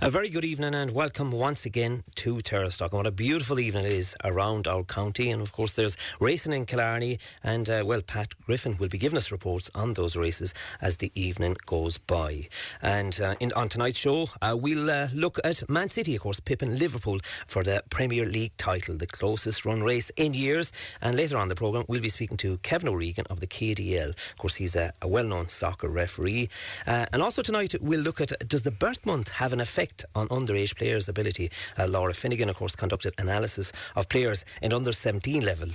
A very good evening and welcome once again to Terrace Talk. What a beautiful evening it is around our county, and of course there's racing in Killarney, and Pat Griffin will be giving us reports on those races as the evening goes by. And on tonight's show we'll look at Man City, of course, pipping Liverpool for the Premier League title, the closest run race in years. And later on the programme we'll be speaking to Kevin O'Regan of the KDL. Of course he's a well-known soccer referee. And also tonight we'll look at, does the birth month have an effect on underage players' ability? Laura Finnegan, of course, conducted analysis of players in under 17 level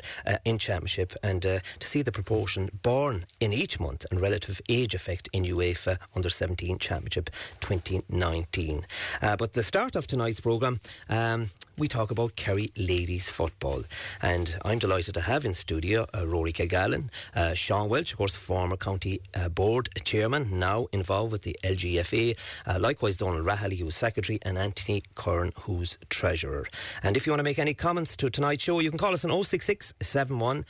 in Championship, and to see the proportion born in each month and relative age effect in UEFA under 17 Championship 2019. But the start of tonight's programme, we talk about Kerry Ladies football, and I'm delighted to have in studio Rory Kilgallen, Sean Welch, of course, former county board chairman, now involved with the LGFA, likewise Donald Rahally, who's secretary, and Anthony Curran, who's treasurer. And if you want to make any comments to tonight's show, you can call us on 066 71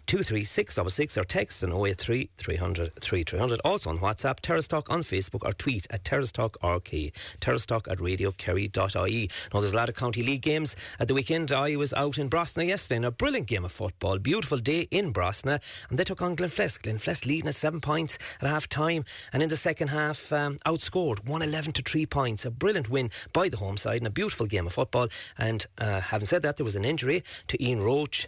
23666 or text on 083 300 3300. Also on WhatsApp, Terrace Talk on Facebook, or tweet at Terrace Talk RK, Terrace Talk at radiokerry.ie. Now there's a lot of county league games at the weekend. I was out in Brosna yesterday in a brilliant game of football. Beautiful day in Brosna, and they took on Glenflesk. Glenflesk leading at 7 points at half time, and in the second half outscored 111 to 3 points. A brilliant win by the home side and a beautiful game of football. And having said that, there was an injury to Ian Roach,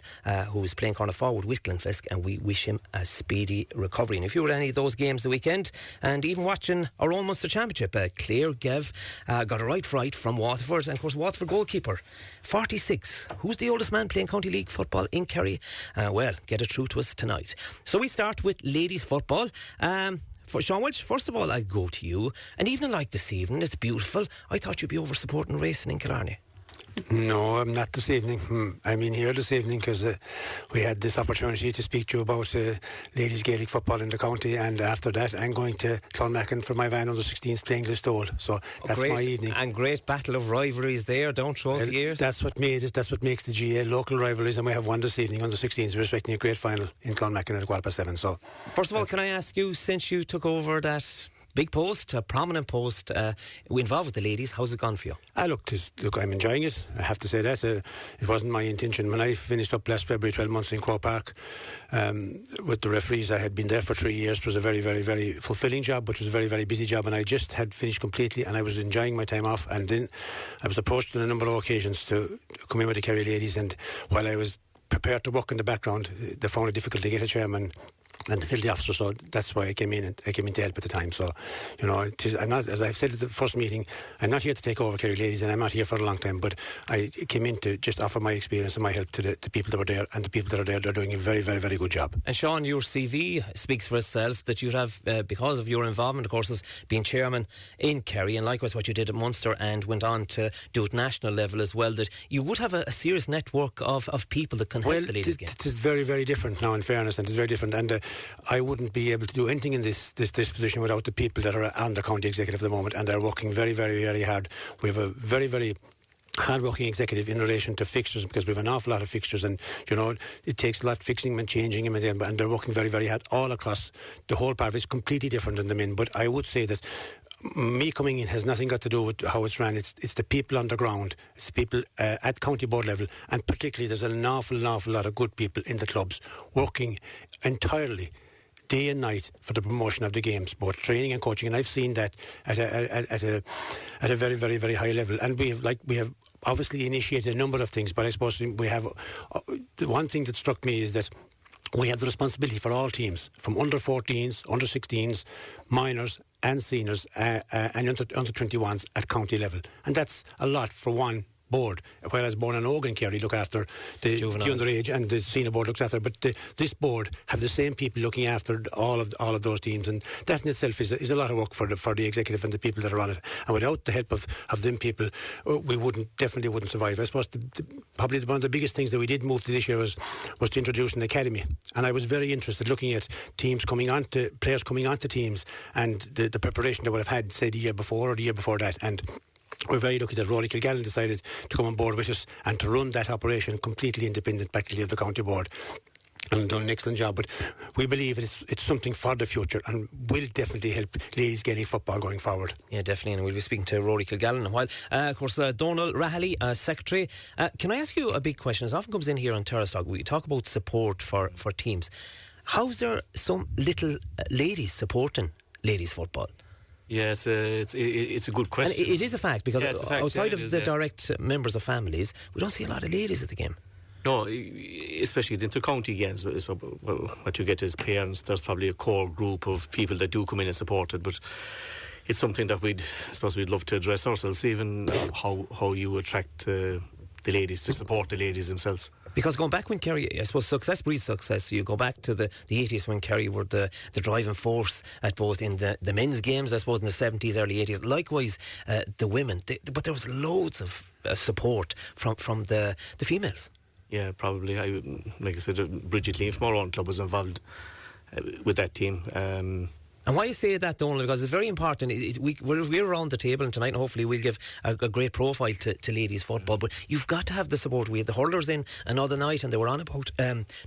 who was playing corner forward with Glenflesk, and we wish him a speedy recovery. And if you were at any of those games the weekend, and even watching our own Munster Championship, Claire Gev got a right from Waterford, and of course Waterford goalkeeper 46. Who's the oldest man playing county league football in Kerry? Well, get it through to us tonight. So we start with ladies football. For Sean Welch, first of all, I'll go to you. An evening like this evening, it's beautiful. I thought you'd be over supporting racing in Killarney. No, I'm not this evening. I'm in here this evening because we had this opportunity to speak to you about ladies Gaelic football in the county, and after that I'm going to Clonmackin for my van under 16s playing Listowel. So that's great, my evening. And great battle of rivalries there, don't throw the years. That's what made it. That's what makes the GAA local rivalries, and we have one this evening under 16s. We're expecting a great final in Clonmackin at 7:15. So first of all, can I ask you, since you took over that big post, a prominent post, involved with the ladies, how's it gone for you? Look, I'm enjoying it. I have to say that. It wasn't my intention. When I finished up last February, 12 months in Croke Park, with the referees, I had been there for 3 years. It was a very, very, very fulfilling job, but it was a very, very busy job, and I just had finished completely, and I was enjoying my time off. And then I was approached on a number of occasions to come in with the Kerry Ladies, and while I was prepared to work in the background, they found it difficult to get a chairman and to fill the officer, so that's why I came in to help at the time. So, you know, I'm not, as I've said at the first meeting, I'm not here to take over Kerry Ladies, and I'm not here for a long time, but I came in to just offer my experience and my help to the people that were there, and the people that are there, they're doing a very, very, very good job. And Sean, your CV speaks for itself, that you have, because of your involvement, of course, as being chairman in Kerry, and likewise what you did at Munster and went on to do at national level as well, that you would have a serious network of people that can help the ladies game. It is very, very different now, in fairness, and it's very different, and I wouldn't be able to do anything in this position without the people that are on the county executive at the moment, and they're working very, very, very hard. We have a very, very hard-working executive in relation to fixtures, because we have an awful lot of fixtures, and you know it takes a lot fixing them and changing them, and they're working very, very hard all across the whole part. It's completely different than the men, but I would say that me coming in has nothing got to do with how it's ran. It's the people on the ground. It's the people at county board level, and particularly there's an awful lot of good people in the clubs working entirely day and night for the promotion of the games, both training and coaching, and I've seen that at a very, very, very high level. And we have obviously initiated a number of things, but I suppose we have the one thing that struck me is that we have the responsibility for all teams, from under 14s, under 16s, minors and seniors, and under 21s at county level, and that's a lot for one board, whereas Bourne and Ogan Kerry look after the underage, and the senior board looks after, but this board have the same people looking after all of those teams, and that in itself is a lot of work for the executive and the people that are on it, and without the help of them people, we definitely wouldn't survive. I suppose probably one of the biggest things that we did move to this year was to introduce an academy, and I was very interested looking at players coming onto teams, and the preparation they would have had, say, the year before or the year before that, and we're very lucky that Rory Kilgallen decided to come on board with us and to run that operation completely independent practically of the county board. and done an excellent job. But we believe it's something for the future and will definitely help ladies GAA football going forward. Yeah, definitely, and we'll be speaking to Rory Kilgallen in a while. Of course, Donal Rahally, Secretary. Can I ask you a big question? It often comes in here on Terrace Talk. We talk about support for teams. How's there some little ladies supporting ladies football? Yeah, it's a good question. And it is a fact, because outside of the is, direct members of families, we don't see a lot of ladies at the game. No, especially the inter-county games. What you get is parents. There's probably a core group of people that do come in and support it, but it's something that we'd love to address ourselves, even how you attract the ladies to support the ladies themselves. Because going back when Kerry, I suppose success breeds success. You go back to the 80s when Kerry were the driving force at both in the men's games, I suppose, in the 70s, early 80s. Likewise, the women. But there was loads of support from the females. Yeah, probably. Like I said, Bridget Lee from our own club was involved with that team. And why you say that, Donald? Because it's very important. We're around the table, and tonight, and hopefully, we'll give a great profile to ladies football. But you've got to have the support. We had the hurlers in another night, and they were on about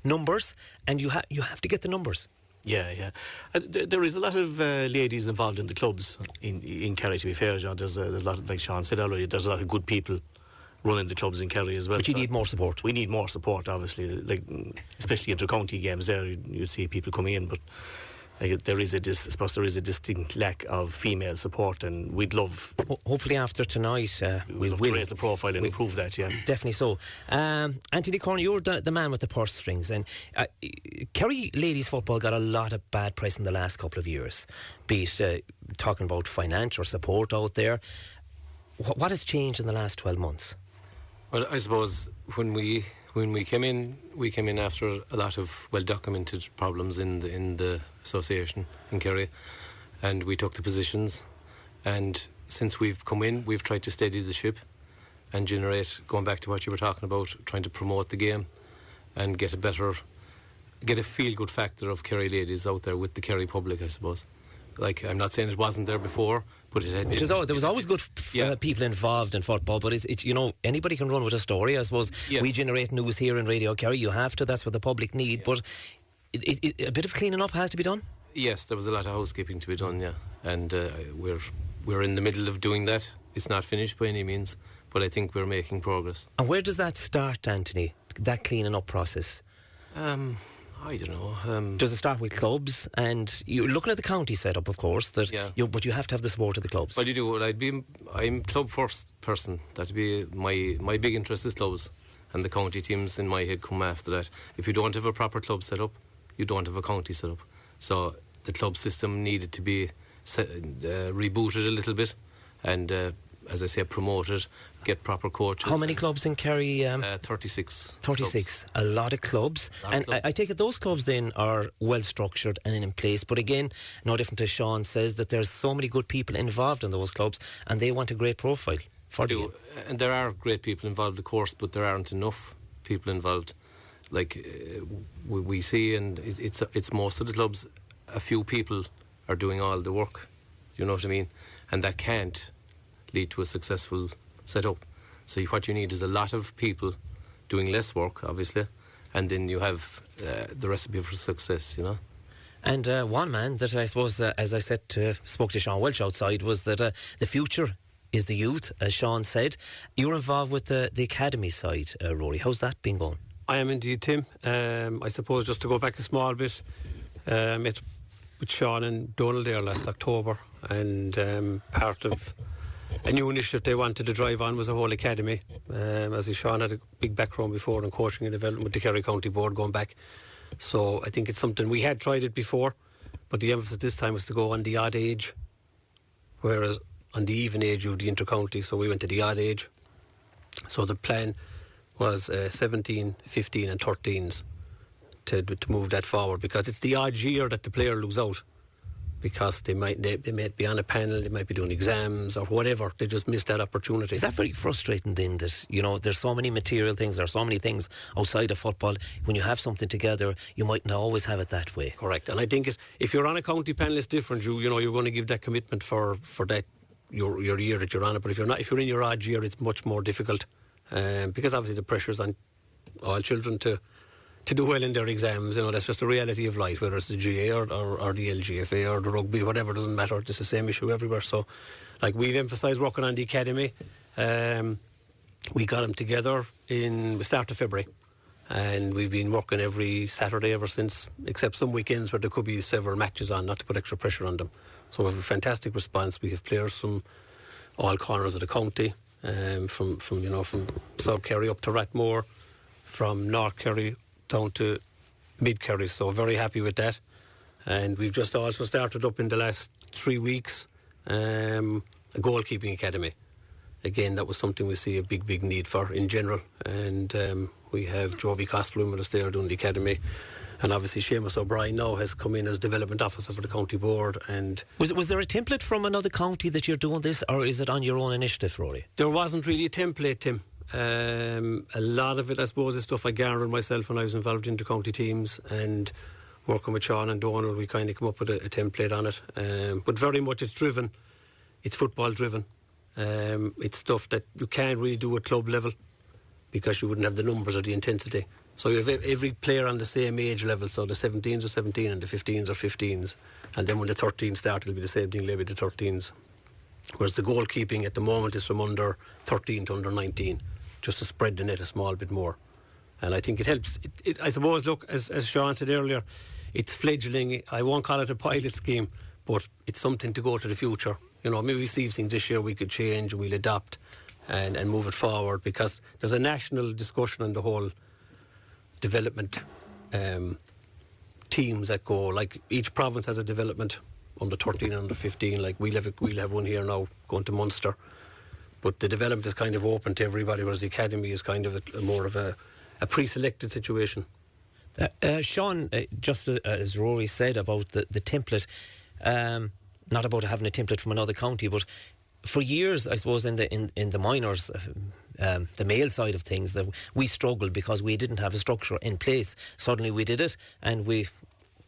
numbers, and you have to get the numbers. Yeah. There is a lot of ladies involved in the clubs in Kerry. To be fair, John, there's a lot, like Sean said earlier. There's a lot of good people running the clubs in Kerry as well. But you need more support. We need more support, obviously. Like especially inter-county games, there you see people coming in, but there is a distinct lack of female support, and we'd love. Hopefully, after tonight, we'll raise the profile and improve that. Yeah, definitely so. Anthony Corn, you're the man with the purse strings, and Kerry ladies football got a lot of bad press in the last couple of years. Be it talking about financial support out there. What has changed in the last 12 months? Well, I suppose when we came in after a lot of well-documented problems in the association in Kerry, and we took the positions. And since we've come in, we've tried to steady the ship and generate, going back to what you were talking about, trying to promote the game and get a feel-good factor of Kerry ladies out there with the Kerry public, I suppose. Like, I'm not saying it wasn't there before, but it had. There was always good people involved in football, but it's anybody can run with a story. I suppose we generate news here in Radio Kerry. You have to. That's what the public need. But a bit of cleaning up has to be done. Yes, there was a lot of housekeeping to be done. Yeah, and we're in the middle of doing that. It's not finished by any means, but I think we're making progress. And where does that start, Anthony? That cleaning up process. I don't know. Does it start with clubs? And you're looking at the county setup, of course. But you have to have the support of the clubs. Well, you do. Well, I'm club first person. That'd be my big interest is clubs, and the county teams in my head come after that. If you don't have a proper club set up, you don't have a county set up. So the club system needed to be rebooted a little bit, and as I say, promoted, get proper coaches. How many clubs in Kerry? 36. 36. Clubs. A lot of clubs. And I take it those clubs then are well structured and in place. But again, no different to Sean says, that there's so many good people involved in those clubs, and they want a great profile for the game. And there are great people involved, of course, but there aren't enough people involved. Like we see, and it's most of the clubs, a few people are doing all the work. You know what I mean? And that can't lead to a successful setup. So what you need is a lot of people doing less work, obviously, and then you have the recipe for success, you know. And one man that I suppose, as I said, spoke to Sean Welch outside, was that the future is the youth, as Sean said. You're involved with the academy side, Rory. How's that been going? I am indeed, Tim. I suppose just to go back a small bit, met with Sean and Donald there last October, and part of a new initiative they wanted to drive on was a whole academy. As Sean had a big background before in coaching and development with the Kerry County Board going back. So I think it's something, we had tried it before, but the emphasis this time was to go on the odd age, whereas on the even age of the inter-county, so we went to the odd age. So the plan was 17, 15 and 13s to move that forward, because it's the odd year that the player loses out, because they might be on a panel, they might be doing exams or whatever. They just missed that opportunity. Is that very frustrating then, that there's so many material things, there are so many things outside of football? When you have something together, you might not always have it that way. Correct. And I think if you're on a county panel, it's different. You're going to give that commitment for that your year that you're on it. But if you're in your odd year, it's much more difficult, because obviously the pressure's on all children to to do well in their exams. That's just the reality of life, whether it's the GAA or the LGFA or the rugby, whatever, doesn't matter. It's the same issue everywhere. So, like, we've emphasised working on the academy. We got them together in the start of February, and we've been working every Saturday ever since, except some weekends where there could be several matches on, not to put extra pressure on them. So we have a fantastic response. We have players from all corners of the county, from South Kerry up to Rathmore, from North Kerry down to Mid Kerry. So very happy with that. And we've just also started up in the last 3 weeks a goalkeeping academy. Again, that was something we see a big need for in general. And we have Joby Costello with us there doing the academy. And obviously Seamus O'Brien now has come in as development officer for the county board. And Was there a template from another county that you're doing this, or is it on your own initiative, Rory? there wasn't really a template, Tim. A lot of it, I suppose, is stuff I garnered myself when I was involved in the county teams, and working with Sean and Donald, we kind of come up with a template on it. But very much it's football driven. It's stuff that you can't really do at club level because you wouldn't have the numbers or the intensity. So you have every player on the same age level, so the 17s are 17 and the 15s are 15s, and then when the 13s start it'll be the same thing, maybe the 13s. Whereas the goalkeeping at the moment is from under 13 to under 19, just to spread the net a small bit more. And I think it helps. I suppose, look, as Sean said earlier, it's fledgling. I won't call it a pilot scheme, but it's something to go to the future. Maybe we see things this year we could change and we'll adapt and move it forward, because there's a national discussion on the whole development teams that go. Like, each province has a development under 13 and under 15. Like, we'll have one here now going to Munster, but the development is kind of open to everybody, whereas the academy is kind of more of a pre-selected situation. Sean, just as Rory said about the template, not about having a template from another county, but for years, I suppose, in the minors, the male side of things, that we struggled because we didn't have a structure in place. Suddenly we did it, and we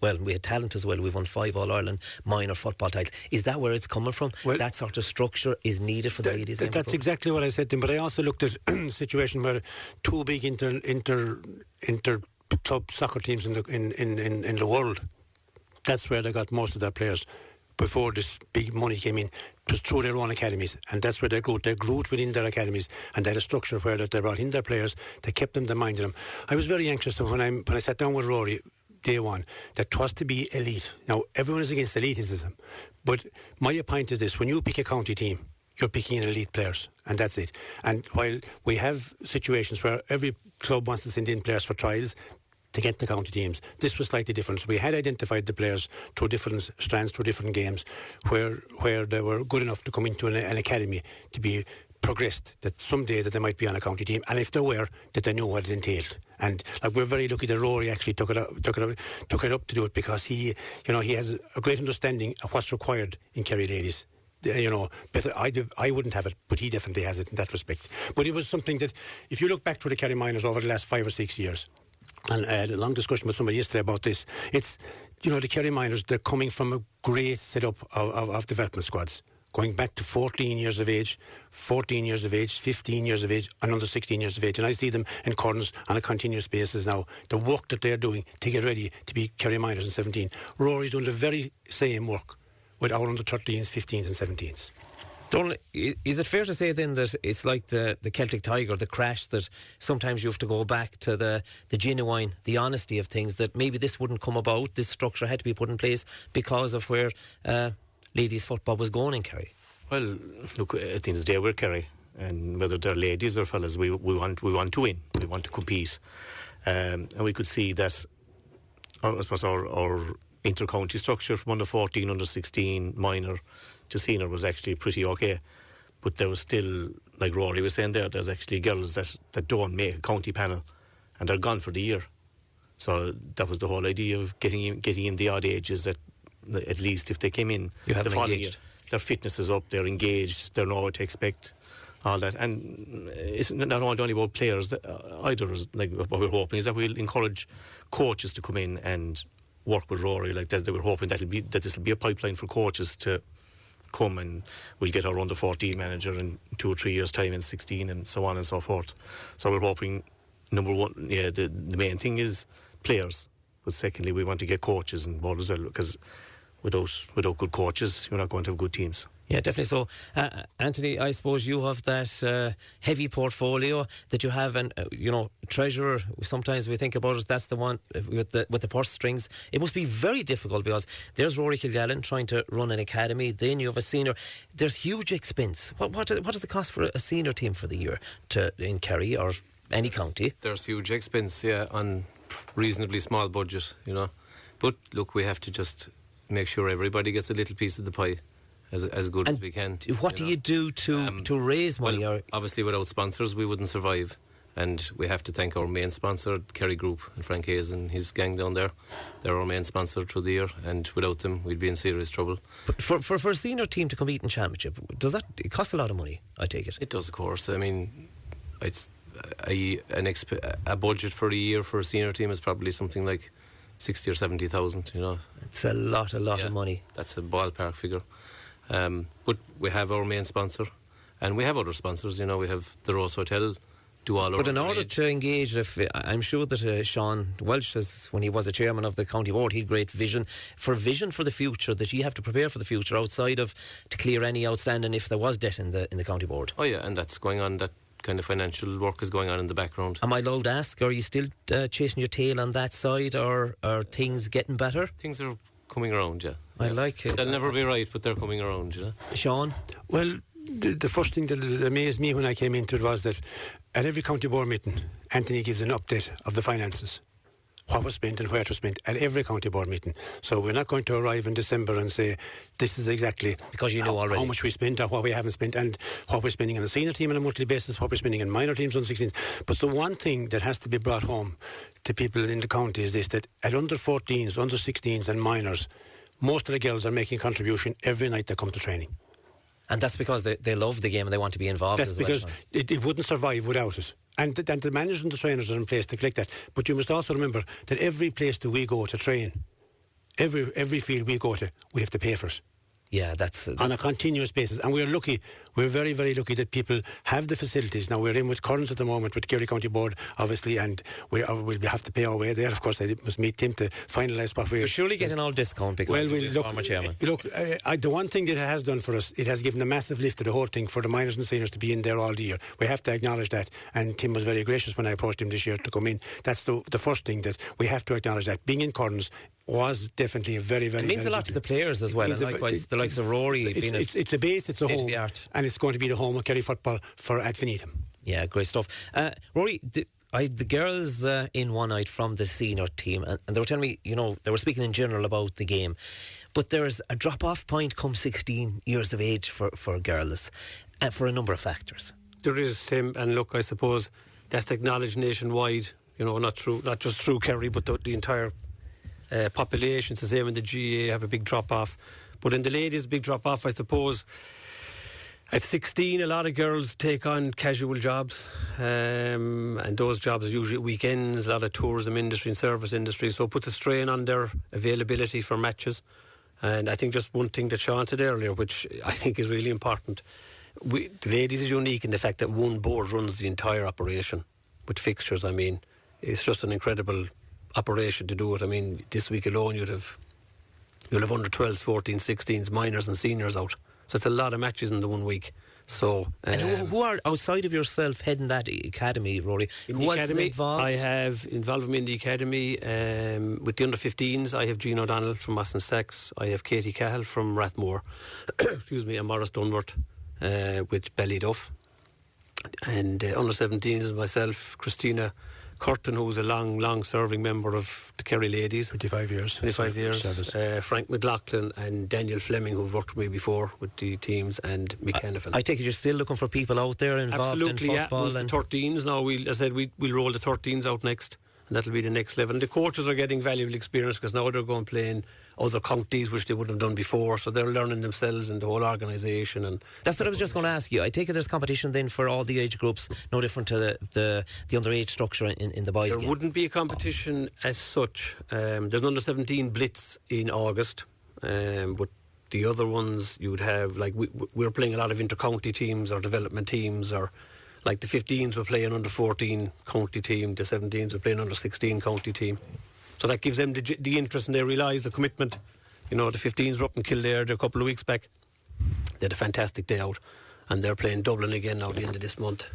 had talent as well. We've won 5 All-Ireland minor football titles. Is that where it's coming from? Well, that sort of structure is needed for the ladies? That's exactly what I said to him. But I also looked at a situation where 2 big inter club soccer teams in the world, that's where they got most of their players before this big money came in, just through their own academies, and that's where they grew. They grew within their academies, and they had a structure where they brought in their players, they kept them, they minded them. I was very anxious when I sat down with Rory day one, that it was to be elite. Now, everyone is against elitism, but my point is this: when you pick a county team, you're picking in elite players, and that's it. And while we have situations where every club wants to send in players for trials to get the county teams, this was slightly different. We had identified the players through different strands, through different games, where they were good enough to come into an academy to be progressed, that someday that they might be on a county team, and if they were, that they knew what it entailed. And we're very lucky that Rory actually took it up to do it, because he has a great understanding of what's required in Kerry Ladies. Better, I wouldn't have it, but he definitely has it in that respect. But it was something that, if you look back to the Kerry Minors over the last 5 or 6 years, and I had a long discussion with somebody yesterday about this, it's, the Kerry Minors, they're coming from a great setup of development squads, going back to 14 years of age, 15 years of age, and under 16 years of age. And I see them in Corns on a continuous basis now. The work that they're doing to get ready to be Kerry Minors in 17. Rory's doing the very same work with our under 13s, 15s and 17s. Donald, is it fair to say then that it's like the Celtic Tiger, the crash, that sometimes you have to go back to the genuine, the honesty of things, that maybe this wouldn't come about, this structure had to be put in place because of where ladies football was going in Kerry? Well, look, at the end of the day, we're Kerry, and whether they're ladies or fellas, we want to win, we want to compete, and we could see that I suppose our inter-county structure from under 14, under 16, minor to senior was actually pretty okay. But there was still, like Rory was saying there's actually girls that don't make a county panel, and they're gone for the year. So that was the whole idea of getting in the odd ages, that at least if they came in you have the them following engaged. year, their fitness is up, they're engaged, they know what to expect, all that. And it's not only about players either. Like, what we're hoping is that we'll encourage coaches to come in and work with Rory like that. They were hoping that this will be a pipeline for coaches to come, and we'll get our under 14 manager in 2 or 3 years' time in 16, and so on and so forth. So we're hoping, number one, the main thing is players, but secondly, we want to get coaches on board as well, because without good coaches, you're not going to have good teams. Yeah, definitely so. Anthony, I suppose you have that heavy portfolio that you have, and treasurer. Sometimes we think about it. That's the one with the purse strings. It must be very difficult, because there's Rory Kilgallen trying to run an academy. Then you have a senior. There's huge expense. What does it cost for a senior team for the year in Kerry or any county? There's huge expense, yeah, on reasonably small budget, But look, we have to just make sure everybody gets a little piece of the pie. As good as we can. What do you do to raise money? Well, obviously, without sponsors, we wouldn't survive. And we have to thank our main sponsor, Kerry Group, and Frank Hayes and his gang down there. They're our main sponsor through the year, and without them, we'd be in serious trouble. But for a senior team to compete in championship, it cost a lot of money? I take it. It does, of course. I mean, it's a budget for a year for a senior team is probably something like 60 or 70,000. It's a lot of money. That's a ballpark figure. But we have our main sponsor, and we have other sponsors. We have the Rose Hotel, do all our. But in order to engage, I'm sure that Sean Welsh says, when he was a chairman of the county board, he had great vision for the future, that you have to prepare for the future outside of to clear any outstanding if there was debt in the county board. Oh yeah, and that's going on. That kind of financial work is going on in the background. Am I allowed to ask? Are you still chasing your tail on that side, or are things getting better? Things are coming around, yeah. I like it. They'll never be right, but they're coming around, Sean? Well, the first thing that amazed me when I came into it was that at every county board meeting, Anthony gives an update of the finances, what was spent and where it was spent at every county board meeting. So we're not going to arrive in December and say this is exactly because you know already how much we spent or what we haven't spent, and what we're spending on a senior team on a monthly basis, what we're spending on minor teams on 16. But the one thing that has to be brought home to people in the county is this, that at under 14s, under 16s and minors, most of the girls are making a contribution every night they come to training. And that's because they love the game and they want to be involved. That's because it wouldn't survive without it. And the managers and the trainers are in place to collect that. But you must also remember that every place that we go to train, every field we go to, we have to pay for it. Yeah, that's on a continuous basis, and we're lucky. We're very, very lucky that people have the facilities. Now we're in with Currans at the moment with Kerry County Board, obviously, and we'll have to pay our way there. Of course, I must meet Tim to finalise what we're. You're surely getting all discount because former chairman. Look, the one thing that it has done for us, it has given a massive lift to the whole thing for the minors and seniors to be in there all year. We have to acknowledge that, and Tim was very gracious when I approached him this year to come in. That's the first thing that we have to acknowledge, that being in Currans was definitely a very, very. It means a lot to the players as well, and likewise the likes of Rory. It's a base, it's a home, and it's going to be the home of Kerry football for ad infinitum. Yeah, great stuff. Rory, the girls in one night from the senior team, and they were telling me, they were speaking in general about the game, but there's a drop-off point come 16 years of age for girls, for a number of factors. There is, Tim, and look, I suppose that's acknowledged nationwide. Not just through Kerry, but the entire. Populations the same in the GAA have a big drop off, but in the ladies big drop off, I suppose. At 16 a lot of girls take on casual jobs, and those jobs are usually at weekends, a lot of tourism industry and service industry, so it puts a strain on their availability for matches. And I think just one thing that Sean said earlier, which I think is really important, the ladies is unique in the fact that one board runs the entire operation with fixtures. I mean, it's just an incredible operation to do it. I mean, this week alone you'll have under 12s, 14s, 16s, minors and seniors out. So it's a lot of matches in the 1 week. So and who are outside of yourself heading that academy, Rory? In the academy, I have involved me in the academy with the under 15s. I have Jean O'Donnell from Austin Stacks. I have Katie Cahill from Rathmore. Excuse me, and Morris Dunworth with Ballyduff. And under 17s is myself, Christina Curtin, who's a long-serving member of the Kerry Ladies. 25 years. Frank McLaughlin and Daniel Fleming, who've worked with me before with the teams, and Mick Hennefin. I take it you're still looking for people out there involved in football. Absolutely, yeah. The 13s now, we'll roll the 13s out next, and that'll be the next level. And the coaches are getting valuable experience because now they're going playing other counties which they wouldn't have done before, so they're learning themselves and the whole organisation. And that's what I was just going to ask you. I take it there's competition then for all the age groups, no different to the underage structure in the boys' game. There wouldn't be a competition as such. There's an under 17 blitz in August, but the other ones you would have, like we're playing a lot of inter-county teams or development teams, or like the 15s were playing under 14 county team, the 17s were playing under 16 county team. So that gives them the interest, and they realise the commitment. You know, the 15s were up in Kildare a couple of weeks back. They had a fantastic day out, and they're playing Dublin again now at the end of this month.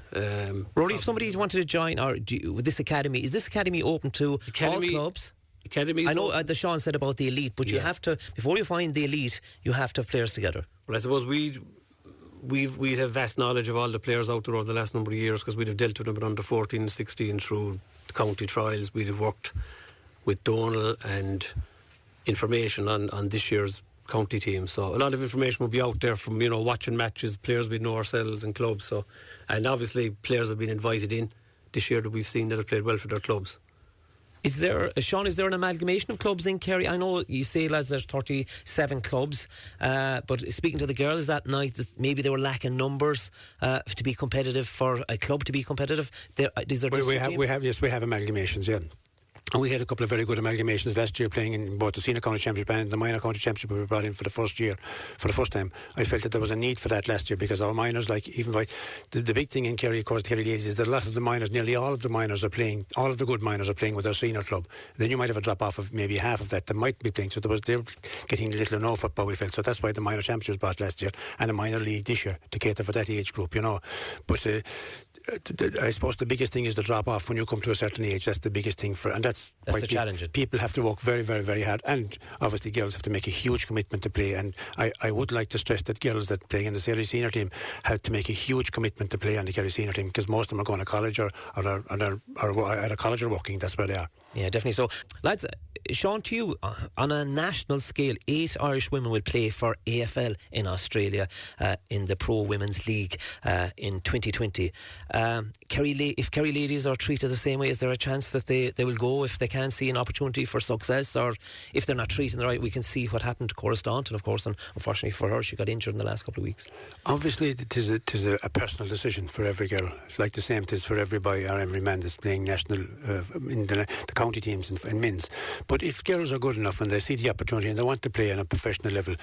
Rory, if somebody wanted to join with this academy, is this academy open to all clubs? Academy. I know the Sean said about the elite, but you have to, before you find the elite, you have to have players together. Well, I suppose we'd have vast knowledge of all the players out there over the last number of years, because we'd have dealt with them at under 14 and 16 through the county trials. We'd have worked with Donal and information on this year's county team. So a lot of information will be out there from, watching matches, players we know ourselves and clubs. So, and obviously players have been invited in this year that we've seen that have played well for their clubs. Is there, Sean, is there an amalgamation of clubs in Kerry? I know you say, lads, there's 37 clubs, but speaking to the girls that night, that maybe they were lacking numbers to be competitive, for a club to be competitive. We have amalgamations, yeah. And we had a couple of very good amalgamations last year, playing in both the senior county championship and the minor county championship. We were brought in for the first time. I felt that there was a need for that last year, because our minors, the big thing in Kerry, of course, the Kerry Ladies, is that a lot of the minors, nearly all of the minors are playing, all of the good minors are playing with their senior club. Then you might have a drop off of maybe half of that might be playing. So they're getting little or no football, we felt. So that's why the minor championship was brought last year, and a minor league this year to cater for that age group, But I suppose the biggest thing is the drop off when you come to a certain age. That's the biggest thing and that's the challenge. People have to work very, very, very hard, and obviously girls have to make a huge commitment to play. And I would like to stress that girls that play in the Kerry senior team have to make a huge commitment to play on the Kerry senior team, because most of them are going to college or at a college or working. That's where they are. Yeah, definitely. So, lads, Sean, to you, on a national scale, 8 Irish women will play for AFL in Australia in the Pro Women's League in 2020. If Kerry Ladies are treated the same way, is there a chance that they will go if they can see an opportunity for success? Or if they're not treated right, we can see what happened to Cora Staunton, of course, and unfortunately for her, she got injured in the last couple of weeks. Obviously, it is a personal decision for every girl. It's like the same it is for every boy or every man that's playing national in the county teams and men's. But if girls are good enough and they see the opportunity and they want to play on a professional level,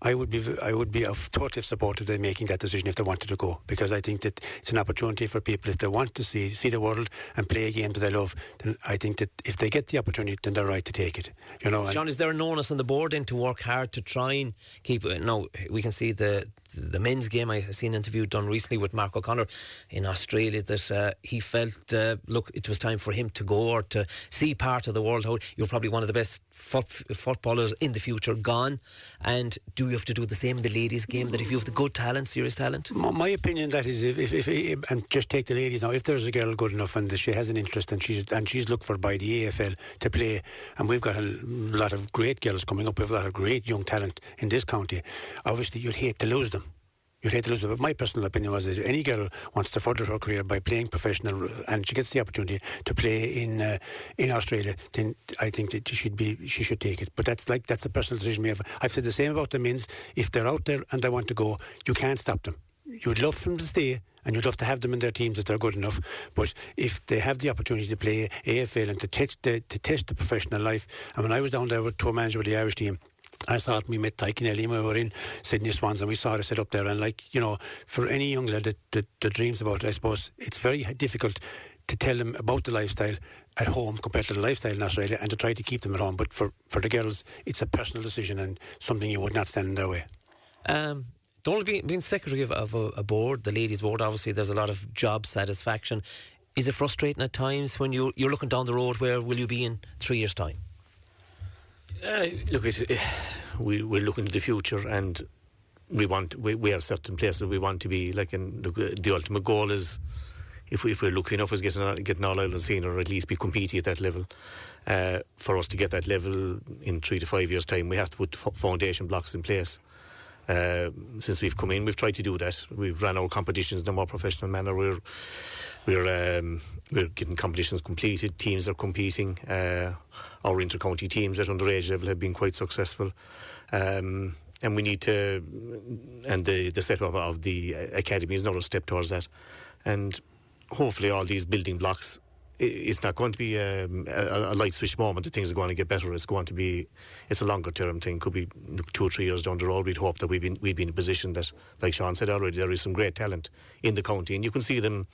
I would be of total support of them making that decision if they wanted to go, because I think that it's an opportunity for people, if they want to see the world and play a game that they love, then I think that if they get the opportunity, then they're right to take it. Sean, is there an onus on the board then to work hard to try and keep it? No, we can see the men's game. I seen an interview done recently with Mark O'Connor in Australia that he felt look, it was time for him to go, or to see part of the world. How you're probably one of the best footballers in the future gone, and do you have to do the same in the ladies game, that if you have the good talent, serious talent? My opinion, that is, if and just take the ladies now, if there's a girl good enough and she has an interest and she's looked for by the AFL to play, and we've got a lot of great girls coming up, we have a lot of great young talent in this county, obviously you'd hate to lose them. But my personal opinion was that any girl wants to further her career by playing professional, and she gets the opportunity to play in Australia, then I think that she should take it. But that's a personal decision. I've said the same about the men's. If they're out there and they want to go, you can't stop them. You'd love them to stay, and you'd love to have them in their teams if they're good enough. But if they have the opportunity to play AFL and to test the professional life, and when I was down there with tour manager with the Irish team, I thought we met Tyke and Ellie when we were in Sydney Swans, and we saw it set up there. And for any young lad that dreams about it, I suppose it's very difficult to tell them about the lifestyle at home compared to the lifestyle in Australia, and to try to keep them at home. But for the girls, it's a personal decision and something you would not stand in their way. Donald, being secretary of a board, the ladies board, obviously there's a lot of job satisfaction. Is it frustrating at times when you're looking down the road? Where will you be in 3 years' time? Look, we're looking to the future, and we have certain places we want to be. The ultimate goal is, if we're lucky enough, is getting All Ireland senior, or at least be competing at that level. For us to get that level in 3 to 5 years' time, we have to put foundation blocks in place. Since we've come in, we've tried to do that. We've run our competitions in a more professional manner. We're getting competitions completed. Teams are competing. Our inter-county teams at underage level have been quite successful. And we need to, and the setup of the academy is another step towards that. And hopefully all these building blocks it's not going to be a light switch moment that things are going to get better. It's a longer term thing. Could be 2 or 3 years down the road. We'd hope that we'd be in a position that, like Sean said already, there is some great talent in the county, and you can see them.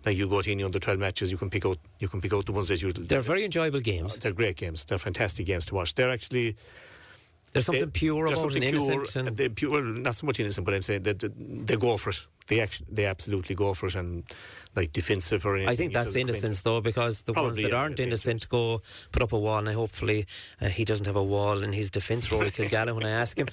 Now you go to any under 12 matches, you can pick out the ones that you. They're very enjoyable games. They're great games. They're fantastic games to watch. They're actually. There's something pure about it, innocent. They're pure, well, not so much innocent, but I'd say that they go for it. They absolutely go for it, and like defensive or anything. I think that's innocence though, because the ones that aren't innocent go put up a wall, and hopefully he doesn't have a wall in his defence role at Kilgallon when I ask him.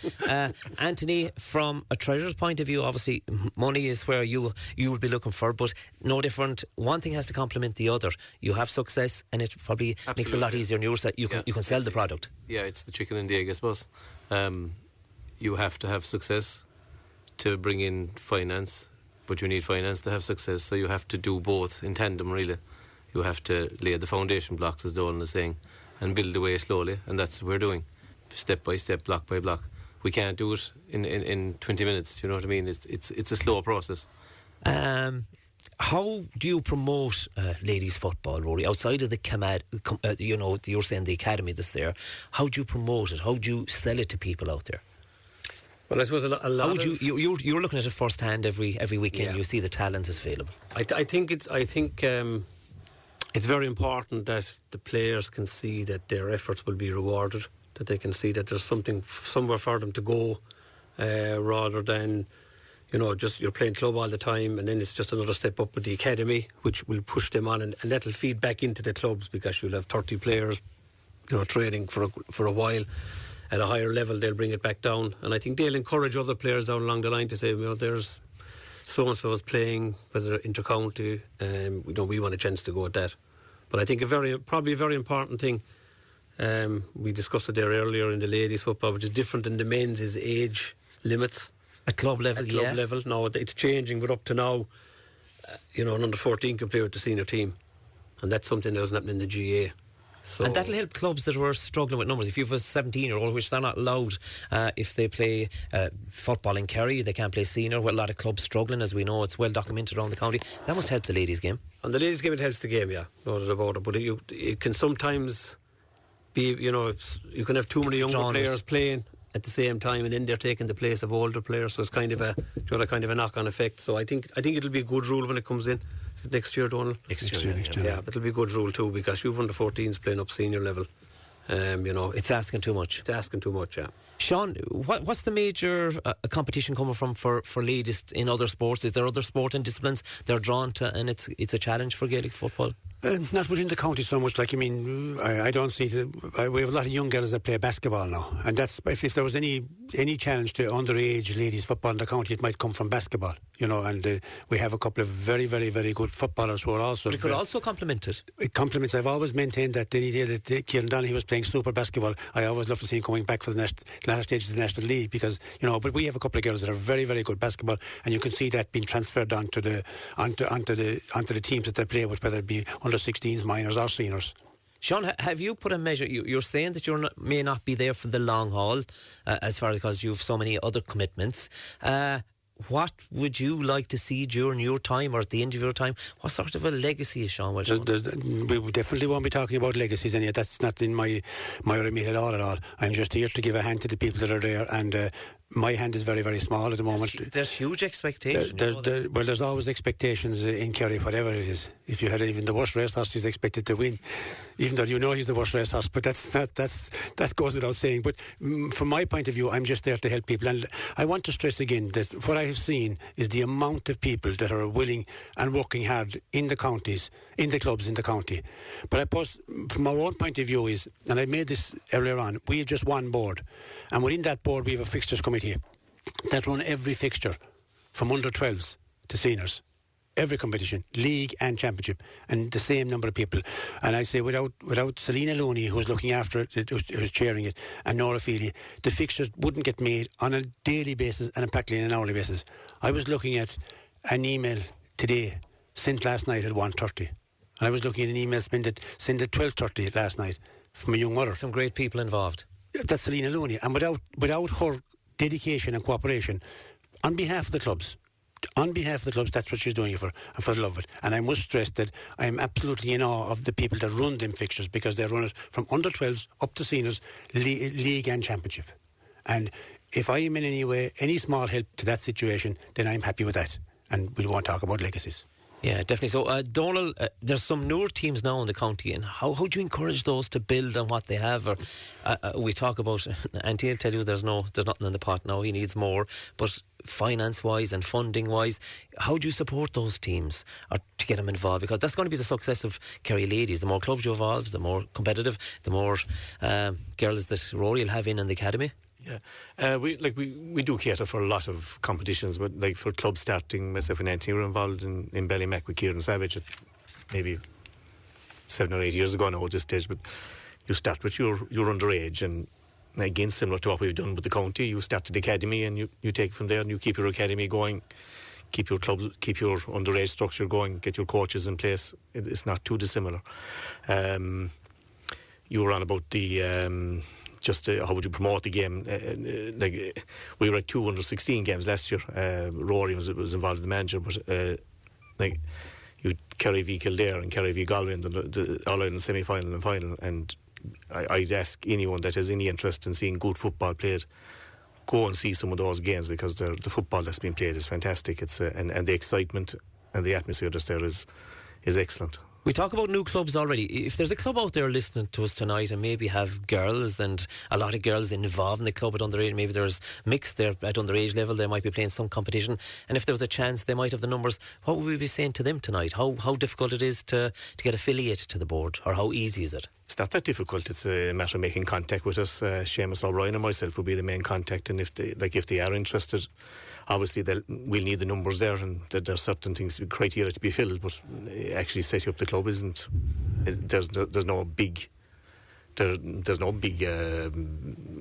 Anthony, from a treasurer's point of view, obviously money is where you would be looking for, but no different. One thing has to complement the other. You have success, and it probably makes it a lot easier on your side. You can sell the product. Yeah, it's the chicken and the egg, I suppose. You have to have success to bring in finance, but you need finance to have success, so you have to do both in tandem, really. You have to lay the foundation blocks, as Donald is saying, and build away slowly, and that's what we're doing, step by step, block by block. We can't do it in 20 minutes, you know what I mean? It's a slow process. How do you promote ladies football, Rory, outside of the you're saying the academy that's there? How do you promote it? How do you sell it to people out there? Well, I suppose a lot. You're looking at it first hand every weekend. Yeah. You see the talent is available. I think it's very important that the players can see that their efforts will be rewarded, that they can see that there's somewhere for them to go, rather than just you're playing club all the time and then it's just another step up with the academy, which will push them on, and that'll feed back into the clubs, because you'll have 30 players training for a while. At a higher level, they'll bring it back down, and I think they'll encourage other players down along the line to say, there's so-and-so is playing, whether inter-county, we want a chance to go at that. But I think probably a very important thing, we discussed it there earlier in the ladies' football, which is different than the men's, is age limits. At club level, level. Now, it's changing, but up to now, an under-14 can play with the senior team, and that's something that doesn't happen in the GAA. So, and that'll help clubs that were struggling with numbers. If you have a 17-year-old, which they're not allowed, if they play football in Kerry, they can't play senior. Well, a lot of clubs struggling, as we know. It's well documented around the county. That must help the ladies' game. And the ladies' game, it helps the game, yeah, no doubt about it. But it can sometimes be, you can have too many younger players playing at the same time, and then they're taking the place of older players. So it's kind of a knock-on effect. So I think it'll be a good rule when it comes in. Is it next year, Donald? Next year. Yeah, but it'll be a good rule too, because you've under 14s playing up senior level. It's asking too much. It's asking too much, yeah. Sean, what's the major competition coming from for ladies in other sports? Is there other sporting disciplines they're drawn to, and it's a challenge for Gaelic football? Not within the county so much. I don't see we have a lot of young girls that play basketball now, and that's if there was any challenge to underage ladies football in the county, it might come from basketball. And we have a couple of very, very, very good footballers who are also. But it could also complement it. It complements. I've always maintained that any day that Kieran Donaghy was playing super basketball, I always love to see him coming back for the latter stages of the National League, because but we have a couple of girls that are very, very good basketball, and you can see that being transferred onto the teams that they play with, whether it be under 16s, minors or seniors. Sean, have you put a measure? You're saying that you may not be there for the long haul, as far as because you have so many other commitments. What would you like to see during your time or at the end of your time? What sort of a legacy is Sean Welsh? We definitely won't be talking about legacies, and yet that's not in my remit at all. I'm just here to give a hand to the people that are there, and my hand is very, very small at the moment. There's huge expectations. There's always expectations in Kerry, whatever it is. If you had even the worst racehorse, he's expected to win, even though he's the worst racehorse. But that goes without saying. But from my point of view, I'm just there to help people. And I want to stress again that what I have seen is the amount of people that are willing and working hard in the counties, in the clubs in the county. But I suppose from our own point of view is, and I made this earlier on, we have just one board. And within that board, we have a fixtures committee that run every fixture from under 12s to seniors, every competition, league and championship, and the same number of people. And I say without Selena Looney, who's looking after it, who's chairing it, and Nora Feely, the fixtures wouldn't get made on a daily basis and practically on an hourly basis. I was looking at an email today sent last night at 1:30, and I was looking at an email sent at 12:30 last night from a young mother. Some great people involved. That's Selena Looney, and without her dedication and cooperation on behalf of the clubs, on behalf of the clubs, that's what she's doing it for, and for the love of it. And I must stress that I am absolutely in awe of the people that run them fixtures, because they run it from under 12s up to seniors, league and championship. And if I am in any way, any small help to that situation, then I'm happy with that. And we won't talk about legacies. Yeah, definitely. So, Donald, there's some newer teams now in the county, and how do you encourage those to build on what they have? Or we talk about, and he'll tell you there's nothing in the pot now. He needs more, but finance-wise and funding-wise, how do you support those teams or to get them involved? Because that's going to be the success of Kerry Ladies. The more clubs you involve, the more competitive, the more girls that Rory will have in the academy. Yeah, we do cater for a lot of competitions, but like for club starting, myself and Anthony were involved in Ballymac with Kieran Savage at maybe 7 or 8 years ago now at this stage. But you start with your underage, and again similar to what we've done with the county, you start at the academy and you take it from there, and you keep your academy going, keep your clubs, keep your underage structure going, get your coaches in place. It's not too dissimilar. You were on about the how would you promote the game? We were at 2 under-16 games last year. Rory was involved in the manager, but you Kerry v Kildare and Kerry v Galway in all in the semi-final and final. And I'd ask anyone that has any interest in seeing good football played, go and see some of those games, because the football that's being played is fantastic. It's and the excitement and the atmosphere that's there is excellent. We talk about new clubs already. If there's a club out there listening to us tonight and maybe have girls and a lot of girls involved in the club at underage, maybe there's mixed there at underage level, they might be playing some competition, and if there was a chance they might have the numbers, what would we be saying to them tonight? How difficult it is to get affiliated to the board, or how easy is it? It's not that difficult. It's a matter of making contact with us. Seamus O'Brien and myself will be the main contact, and if they are interested, obviously we'll need the numbers there, and there are certain things, criteria to be filled, but actually setting up the club isn't. There's no big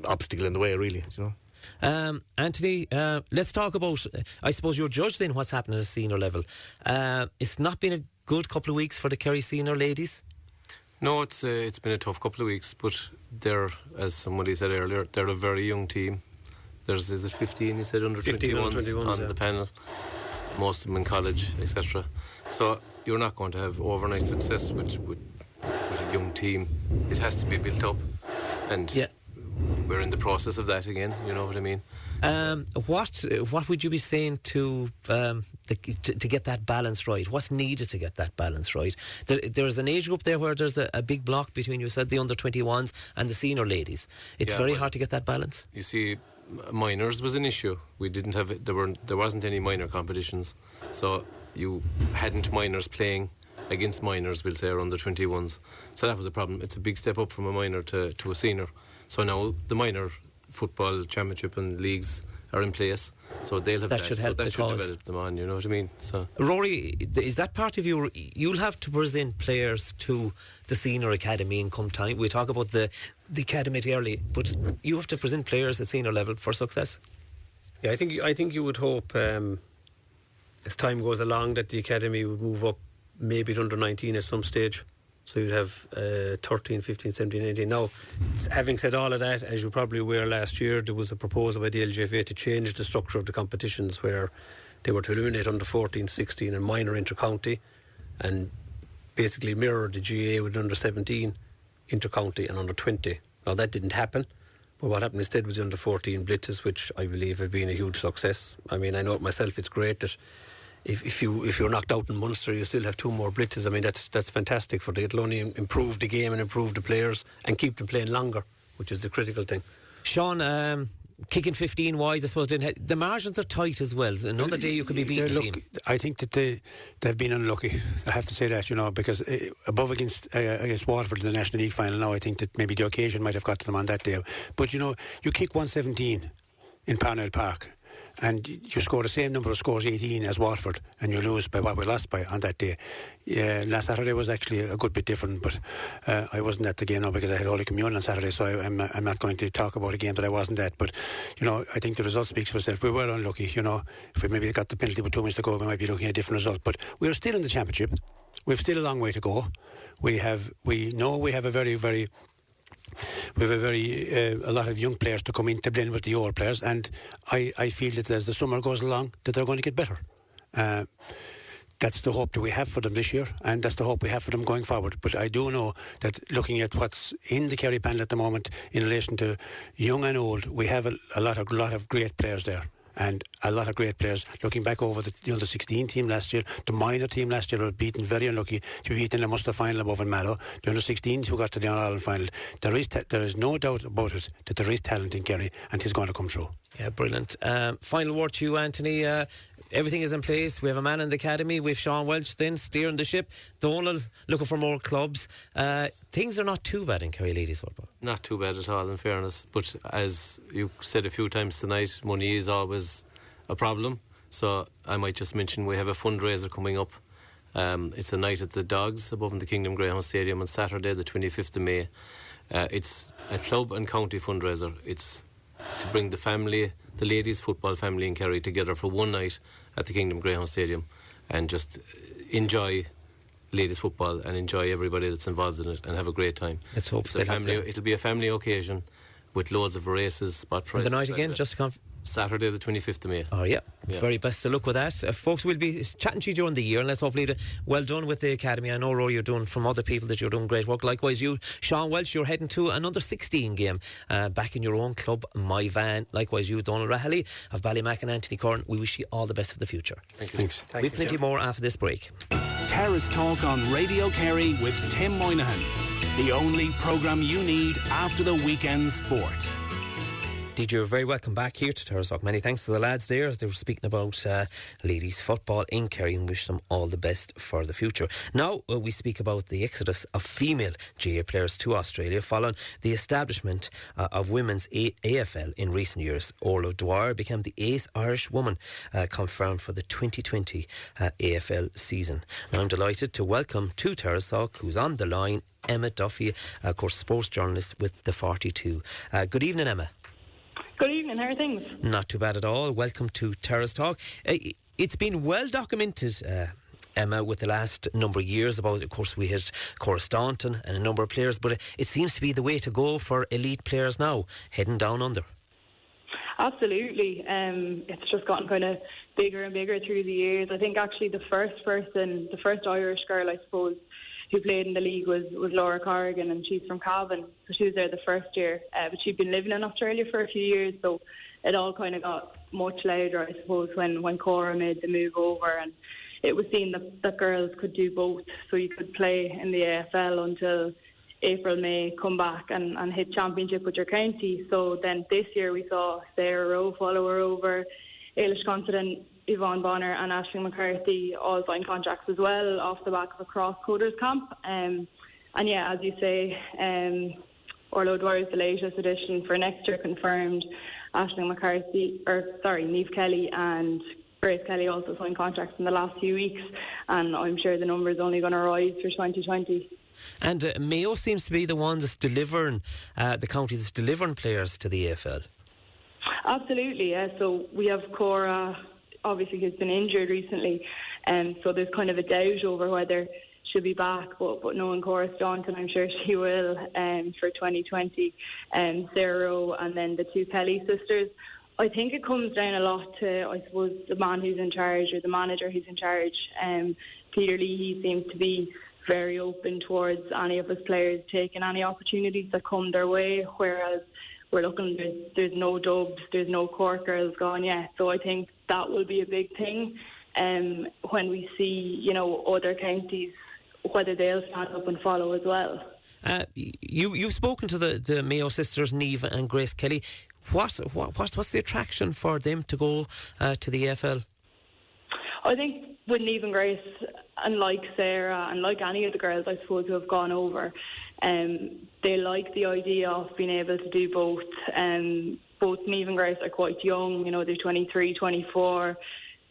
obstacle in the way, really. You know. Anthony, let's talk about, I suppose, your judge then, what's happening at a senior level. It's not been a good couple of weeks for the Kerry senior ladies. No, it's been a tough couple of weeks, but they're, as somebody said earlier, they're a very young team. Is it 15, you said, under 21s on the panel, most of them in college, etc. So you're not going to have overnight success with a young team. It has to be built up, and we're in the process of that again, you know what I mean. What would you be saying to get that balance right? What's needed to get that balance right? There's an age group there where there's a big block between, you said, the under 21s and the senior ladies. It's very hard to get that balance. You see, minors was an issue. We didn't have it. There wasn't any minor competitions, so you hadn't minors playing against minors, we'll say, or under 21s. So that was a problem. It's a big step up from a minor to a senior. So now the minor football championship and leagues are in place, so they'll have that. Should help, so that should develop them on, you know what I mean. So Rory, is that part of you'll have to present players to the senior academy in come time? We talk about the academy early, but you have to present players at senior level for success. Yeah, I think you would hope as time goes along that the academy would move up, maybe to under 19 at some stage. So you'd have 13, 15, 17, 18. Now, having said all of that, as you probably aware, last year there was a proposal by the KLGFA to change the structure of the competitions, where they were to eliminate under 14, 16 and minor inter-county, and basically mirror the GAA with under 17 inter-county and under 20. Now, that didn't happen, but what happened instead was the under 14 blitzes, which I believe have been a huge success. I mean, I know it myself, it's great that if you're knocked out in Munster, you still have 2 more blitzes. I mean, that's fantastic for it'll only improve the game and improve the players and keep them playing longer, which is the critical thing. Sean, kicking 15 wide, I suppose, the margins are tight as well. Another day you could be beating the team. I think that they've been unlucky. I have to say that, you know, because above against Waterford in the National League final now, I think that maybe the occasion might have got to them on that day. But, you know, you kick 117 in Parnell Park, and you score the same number of scores, 18, as Waterford, and you lose by what we lost by on that day. Last Saturday was actually a good bit different, but I wasn't at the game now because I had Holy Communion on Saturday, so I'm not going to talk about a game that I wasn't at. But, you know, I think the result speaks for itself. We were unlucky, you know. If we maybe got the penalty with 2 minutes to go, we might be looking at a different result. But we're still in the championship. We've still a long way to go. We know we have a very, very... We have a lot of young players to come in to blend with the old players, and I feel that as the summer goes along that they're going to get better. That's the hope that we have for them this year, and that's the hope we have for them going forward. But I do know that looking at what's in the Kerry panel at the moment in relation to young and old, we have a lot of great players there. And a lot of great players. Looking back over the under 16 team last year, the minor team last year were beaten, very unlucky to be beaten in the Munster final above in Mallow. The under 16s who got to the All-Ireland final. There is no doubt about it that there is talent in Kerry, and it's going to come through. Yeah, brilliant. Final word to you, Anthony. Everything is in place. We have a man in the academy. We have Sean Welch then steering the ship. Donald looking for more clubs. Things are not too bad in Kerry Ladies football. Not too bad at all, in fairness. But as you said a few times tonight, money is always a problem. So I might just mention we have a fundraiser coming up. It's a night at the Dogs above in the Kingdom Greyhound Stadium on Saturday, the 25th of May. It's a club and county fundraiser. It's to bring the ladies football family in Kerry together for one night at the Kingdom Greyhound Stadium and just enjoy ladies football and enjoy everybody that's involved in it and have a great time. Let's hope it'll be a family occasion with loads of races, spot prizes. And the night again, just to confirm. Saturday the 25th of May. Oh yeah, very best of luck with that. Folks, we'll be chatting to you during the year, and let's hopefully well done with the academy. I know, Rory, you're doing from other people that you're doing great work. Likewise you, Sean Welch, you're heading to an under 16 game back in your own club, My Van. Likewise you, Donald Rahally of Ballymac and Anthony Corrin. We wish you all the best for the future. Thank you. Thanks. We've plenty more after this break. Terrace Talk on Radio Kerry with Tim Moynihan. The only programme you need after the weekend sport. DJ, you're very welcome back here to Terrace Talk. Many thanks to the lads there as they were speaking about ladies football in Kerry, and wish them all the best for the future. Now we speak about the exodus of female GAA players to Australia following the establishment of women's AFL in recent years. Orla Dwyer became the 8th Irish woman confirmed for the 2020 AFL season. And I'm delighted to welcome to Terrace Talk, who's on the line, Emma Duffy, of course sports journalist with the 42. Good evening, Emma. Good evening, how are things? Not too bad at all. Welcome to Terrace Talk. It's been well documented, Emma, with the last number of years about, of course, we had Cora Staunton and a number of players, but it seems to be the way to go for elite players now, heading down under. Absolutely. It's just gotten kind of bigger and bigger through the years. I think actually the first Irish girl, I suppose, who played in the league was Laura Corrigan, and she's from Cavan, so she was there the first year. But she'd been living in Australia for a few years, so it all kind of got much louder, I suppose, when Cora made the move over, and it was seen that girls could do both. So you could play in the AFL until April, May, come back and hit championship with your county. So then this year we saw Sarah Rowe follow her over, Ailish Considine, Yvonne Bonner and Aisling McCarthy all signed contracts as well off the back of a cross-coders camp. And yeah, as you say, Orla Dwyer is the latest addition for next year confirmed. Aisling McCarthy, Niamh Kelly and Grace Kelly also signed contracts in the last few weeks, and I'm sure the number is only going to rise for 2020. And Mayo seems to be the one that's delivering, the county that's delivering players to the AFL. Absolutely, yeah. So we have Cora, obviously, who's been injured recently, and so there's kind of a doubt over whether she'll be back, but knowing Cora Staunton, I'm sure she will for 2020. Sarah Rowe and then the two Kelly sisters. I think it comes down a lot to, I suppose, the man who's in charge or the manager who's in charge. Peter Lee, he seems to be very open towards any of his players taking any opportunities that come their way, whereas we're looking, there's no Dubs, there's no Cork girls gone yet. So I think that will be a big thing when we see, other counties, whether they'll stand up and follow as well. You've spoken to the Mayo sisters, Niamh and Grace Kelly. What's the attraction for them to go to the AFL? I think with Niamh and Grace, and like Sarah, and like any of the girls, I suppose, who have gone over, they like the idea of being able to do both. Both Niamh and Grace are quite young, they're 23, 24.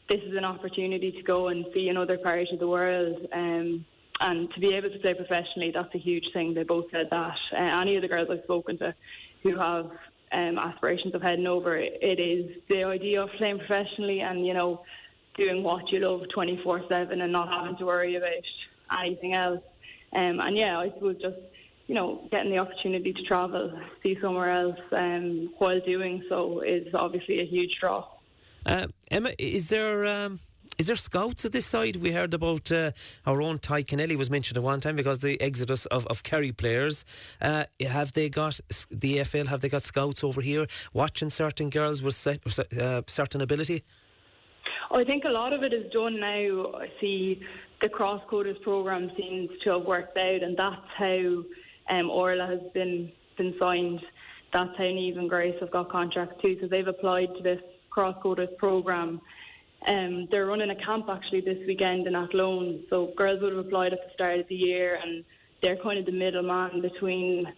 This is an opportunity to go and see another part of the world. And to be able to play professionally, that's a huge thing. They both said that. Any of the girls I've spoken to who have aspirations of heading over, it is the idea of playing professionally and, doing what you love 24/7 and not having to worry about anything else. And yeah, I suppose just, getting the opportunity to travel, see somewhere else while doing so is obviously a huge draw. Emma, is there Is there scouts at this side? We heard about our own Ty Kennelly was mentioned at one time because the exodus of Kerry players. Have they got the EFL? Have they got scouts over here watching certain girls with certain ability? I think a lot of it is done now. I see the cross-coders programme seems to have worked out, and that's how Orla has been signed. That's how Niamh and Grace have got contracts too. So they've applied to this cross-coders programme. They're running a camp actually this weekend in Athlone. So girls would have applied at the start of the year, and they're kind of the middleman between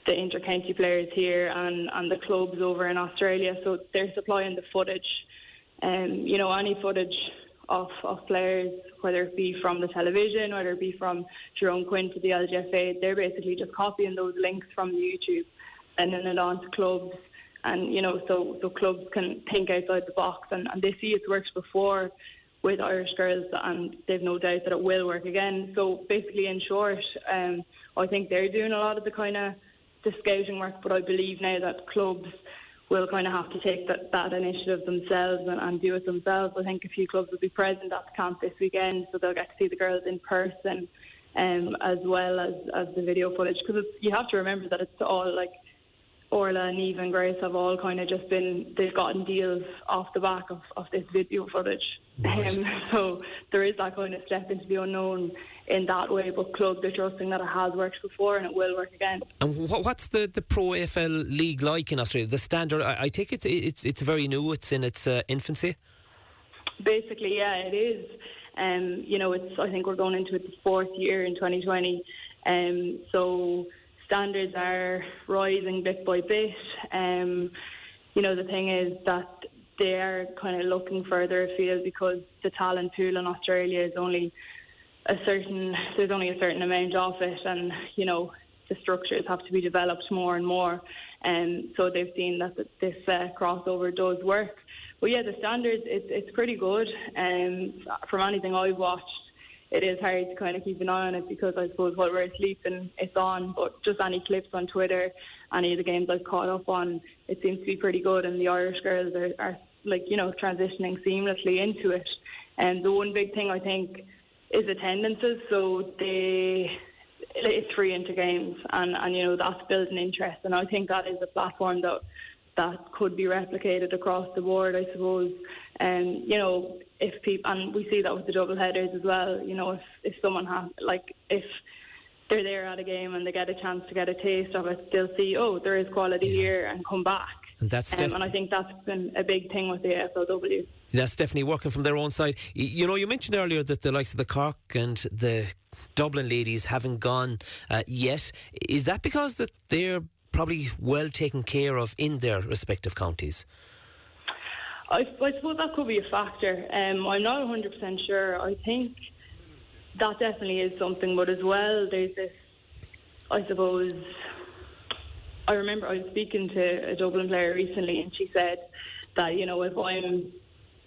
the inter-county players here and the clubs over in Australia. So they're supplying the footage. Any footage of players, whether it be from the television, whether it be from Jerome Quinn to the LGFA, they're basically just copying those links from YouTube and then it on to clubs. And, so clubs can think outside the box. And they see it's worked before with Irish girls, and they've no doubt that it will work again. So basically, in short, I think they're doing a lot of the kind of the scouting work, but I believe now that clubs will kind of have to take that initiative themselves and do it themselves. I think a few clubs will be present at the camp this weekend, so they'll get to see the girls in person as well as the video footage. Because you have to remember that it's all like Orla and Niamh and Grace have all kind of just they've gotten deals off the back of this video footage. Right. So there is that kind of step into the unknown in that way, but clubs are trusting that it has worked before and it will work again. And what's the Pro AFL league like in Australia? The standard, I take it's very new, it's in its infancy? Basically, yeah, it is. I think we're going into its fourth year in 2020. So standards are rising bit by bit. The thing is that they are kind of looking further afield because the talent pool in Australia is only there's only a certain amount of it, and the structures have to be developed more and more. So they've seen that this crossover does work. But yeah, the standards, it's pretty good. From anything I've watched, it is hard to kind of keep an eye on it because I suppose while we're asleep and it's on, but just any clips on Twitter, any of the games I've caught up on, it seems to be pretty good, and the Irish girls are transitioning seamlessly into it. And the one big thing I think is attendances. So it's free into games, and that's building interest, and I think that is a platform that could be replicated across the board, I suppose. And if people, and we see that with the double headers as well, if someone has, if they're there at a game and they get a chance to get a taste of it, they'll see, there is quality here, and come back. And that's and I think that's been a big thing with the AFLW. That's definitely working from their own side. You mentioned earlier that the likes of the Cork and the Dublin ladies haven't gone yet. Is that because that they're probably well taken care of in their respective counties? I suppose that could be a factor. I'm not 100% sure. I think that definitely is something, but as well, there's this, I suppose, I remember I was speaking to a Dublin player recently, and she said that, if I'm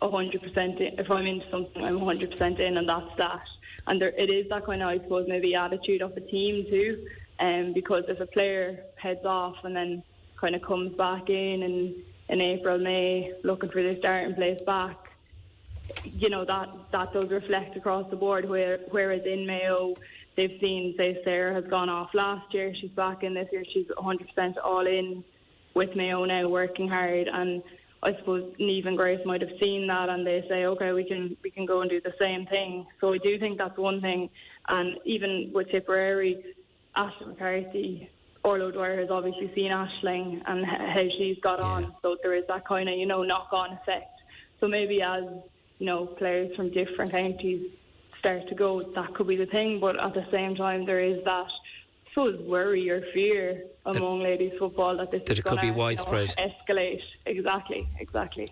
100% if I'm into something, I'm 100% in, and that's that. And it is that kind of, I suppose, maybe attitude of a team too, because if a player heads off and then kind of comes back in April, May, looking for their starting place back, that does reflect across the board, whereas in Mayo, they've seen, say, Sarah has gone off last year, she's back in this year, she's 100% all in with Mayo now, working hard, and I suppose Niamh and Grace might have seen that, and they say, okay, we can go and do the same thing. So I do think that's one thing. And even with Tipperary, Aisling McCarthy, Orla Dwyer has obviously seen Aisling and how she's got on. So there is that kind of, knock-on effect. So maybe as, players from different counties start to go, that could be the thing. But at the same time, there is that, I suppose, worry or fear among ladies football that this is going to widespread. Escalate. Exactly.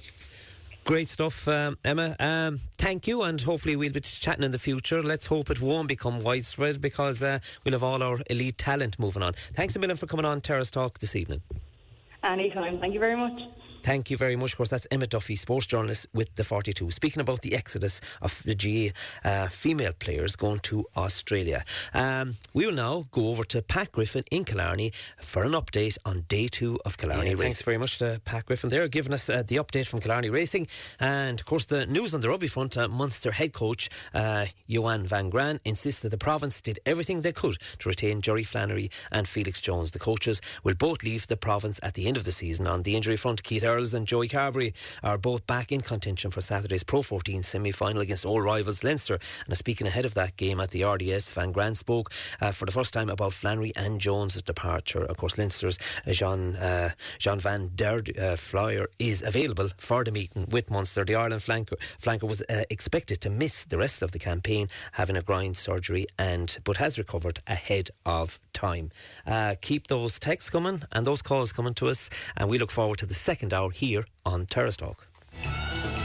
Great stuff, Emma. Thank you, and hopefully we'll be chatting in the future. Let's hope it won't become widespread, because we'll have all our elite talent moving on. Thanks a million for coming on Terrace Talk this evening. Anytime. Thank you very much. Thank you very much. Of course, that's Emma Duffy, sports journalist with the 42. Speaking about the exodus of the GAA female players going to Australia. We will now go over to Pat Griffin in Killarney for an update on day 2 of Killarney Racing. Thanks very much to Pat Griffin there, giving us the update from Killarney Racing. And of course, the news on the rugby front, Munster head coach Johan van Graan insists that the province did everything they could to retain Jerry Flannery and Felix Jones. The coaches will both leave the province at the end of the season. On the injury front, Keith Earls and Joey Carberry are both back in contention for Saturday's Pro 14 semi-final against old rivals Leinster. And speaking ahead of that game at the RDS, Van Graan spoke for the first time about Flannery and Jones' departure. Of course, Leinster's Jean van der Flyer is available for the meeting with Munster. The Ireland flanker was expected to miss the rest of the campaign, having a groin surgery, but has recovered ahead of time. Keep those texts coming and those calls coming to us, and we look forward to the second hour here on Terrace Talk.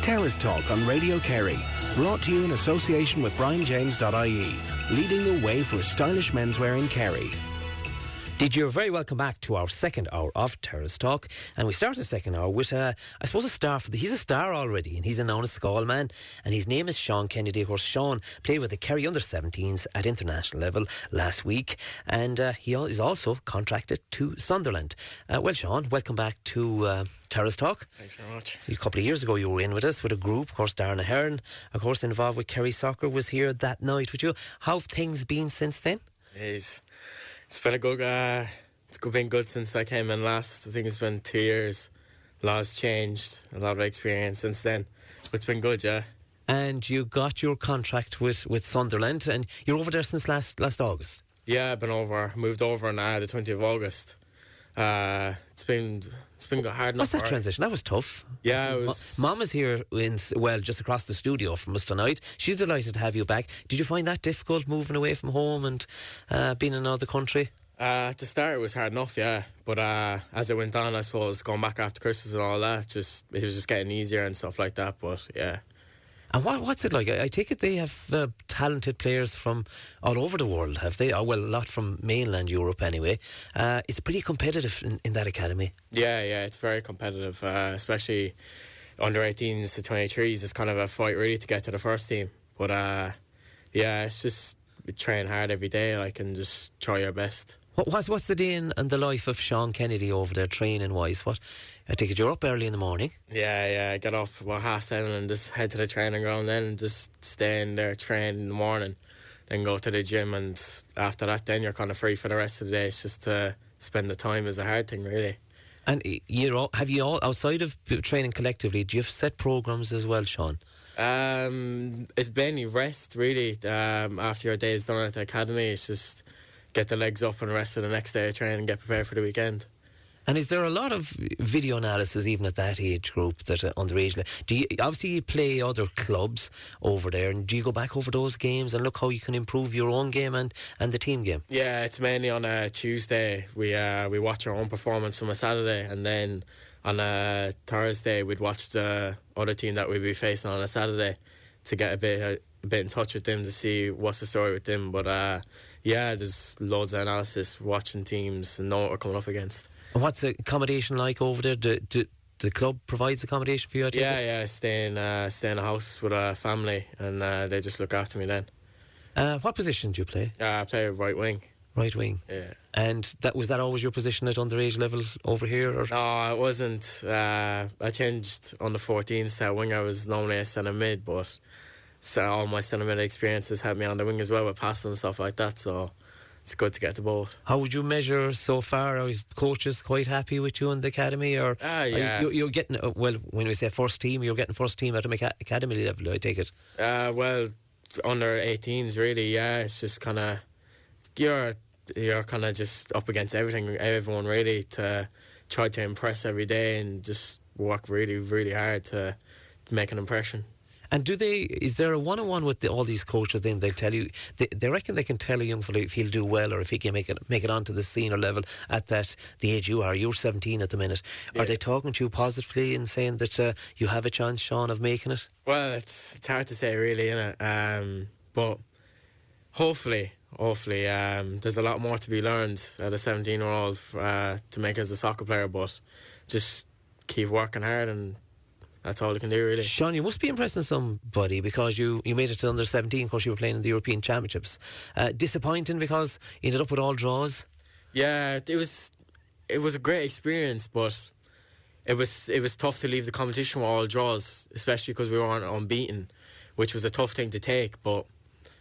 Terrace Talk on Radio Kerry. Brought to you in association with BrianJames.ie. Leading the way for stylish menswear in Kerry. You're very welcome back to our second hour of Terrace Talk, and we start the second hour with I suppose a star he's a star already, and he's a known as Skull Man, and his name is Sean Kennedy. Of course, Sean played with the Kerry under-17s at international level last week, and he is also contracted to Sunderland. Well, Sean, welcome back to Terrace Talk. Thanks very much. So a couple of years ago you were in with us with a group, of course Darren Ahern, of course involved with Kerry Soccer, was here that night with you. How have things been since then? Jeez. It's been been good since I came in last. I think it's been 2 years. A lot has changed, a lot of experience since then. But it's been good, yeah. And you got your contract with Sunderland, and you're over there since last August. Yeah, I've been moved over on the 20th of August. It's been hard enough. What's that transition? That was tough. Yeah, it was. Mom is here just across the studio from us tonight. She's delighted to have you back. Did you find that difficult, moving away from home and being in another country? At the start it was hard enough, yeah. But as it went on, I suppose, going back after Christmas and all that, it was just getting easier and stuff like that. But yeah. And what's it like? I take it they have talented players from all over the world, have they? Oh, well, a lot from mainland Europe anyway. It's pretty competitive in that academy. Yeah, it's very competitive, especially under 18s to 23s. It's kind of a fight really to get to the first team. But yeah, it's just train hard every day, and just try your best. What's the day in the life of Sean Kennedy over there, training wise? I take it you're up early in the morning. Yeah, I get up about 7:30 and just head to the training ground then and just stay in there, train in the morning, then go to the gym, and after that then you're kind of free for the rest of the day. It's just to spend the time is a hard thing really. And have you all, outside of training collectively, do you have set programmes as well, Sean? It's mainly rest really. After your day is done at the academy, it's just get the legs up and rest for the next day of training and get prepared for the weekend. And is there a lot of video analysis even at that age group, that underage? Obviously you play other clubs over there, and do you go back over those games and look how you can improve your own game and the team game? Yeah, it's mainly on a Tuesday. We watch our own performance from a Saturday, and then on a Thursday we'd watch the other team that we'd be facing on a Saturday to get a bit in touch with them to see what's the story with them. But yeah, there's loads of analysis, watching teams and knowing what we're coming up against. And what's the accommodation like over there? The club provides accommodation for you? Yeah, stay in a house with a family, and they just look after me then. What position do you play? I play right wing. Right wing. Yeah. And was that always your position at underage level over here? Or? No, it wasn't. I changed on the 14s to a wing. I was normally a centre mid, but all my centre mid experiences had me on the wing as well with passing and stuff like that. So it's good to get the ball. How would you measure so far? Are coaches quite happy with you in the academy? Or yeah. You're getting, well, when we say first team, you're getting first team at the academy level, I take it? Well, under 18s really, yeah. It's just kind of, you're kind of just up against everyone really, to try to impress every day and just work really, really hard to make an impression. And is there a one-on-one with all these coaches then? They'll tell you, they reckon they can tell a young fellow if he'll do well or if he can make it onto the senior level at the age you are. You're 17 at the minute. Yeah. Are they talking to you positively and saying that you have a chance, Sean, of making it? Well, it's hard to say really, innit? But hopefully there's a lot more to be learned at a 17-year-old to make as a soccer player, but just keep working hard, and that's all you can do, really. Sean, you must be impressing somebody because you made it to under 17. Of course, you were playing in the European Championships. Disappointing because you ended up with all draws. Yeah, it was a great experience, but it was tough to leave the competition with all draws, especially because we weren't unbeaten, which was a tough thing to take. But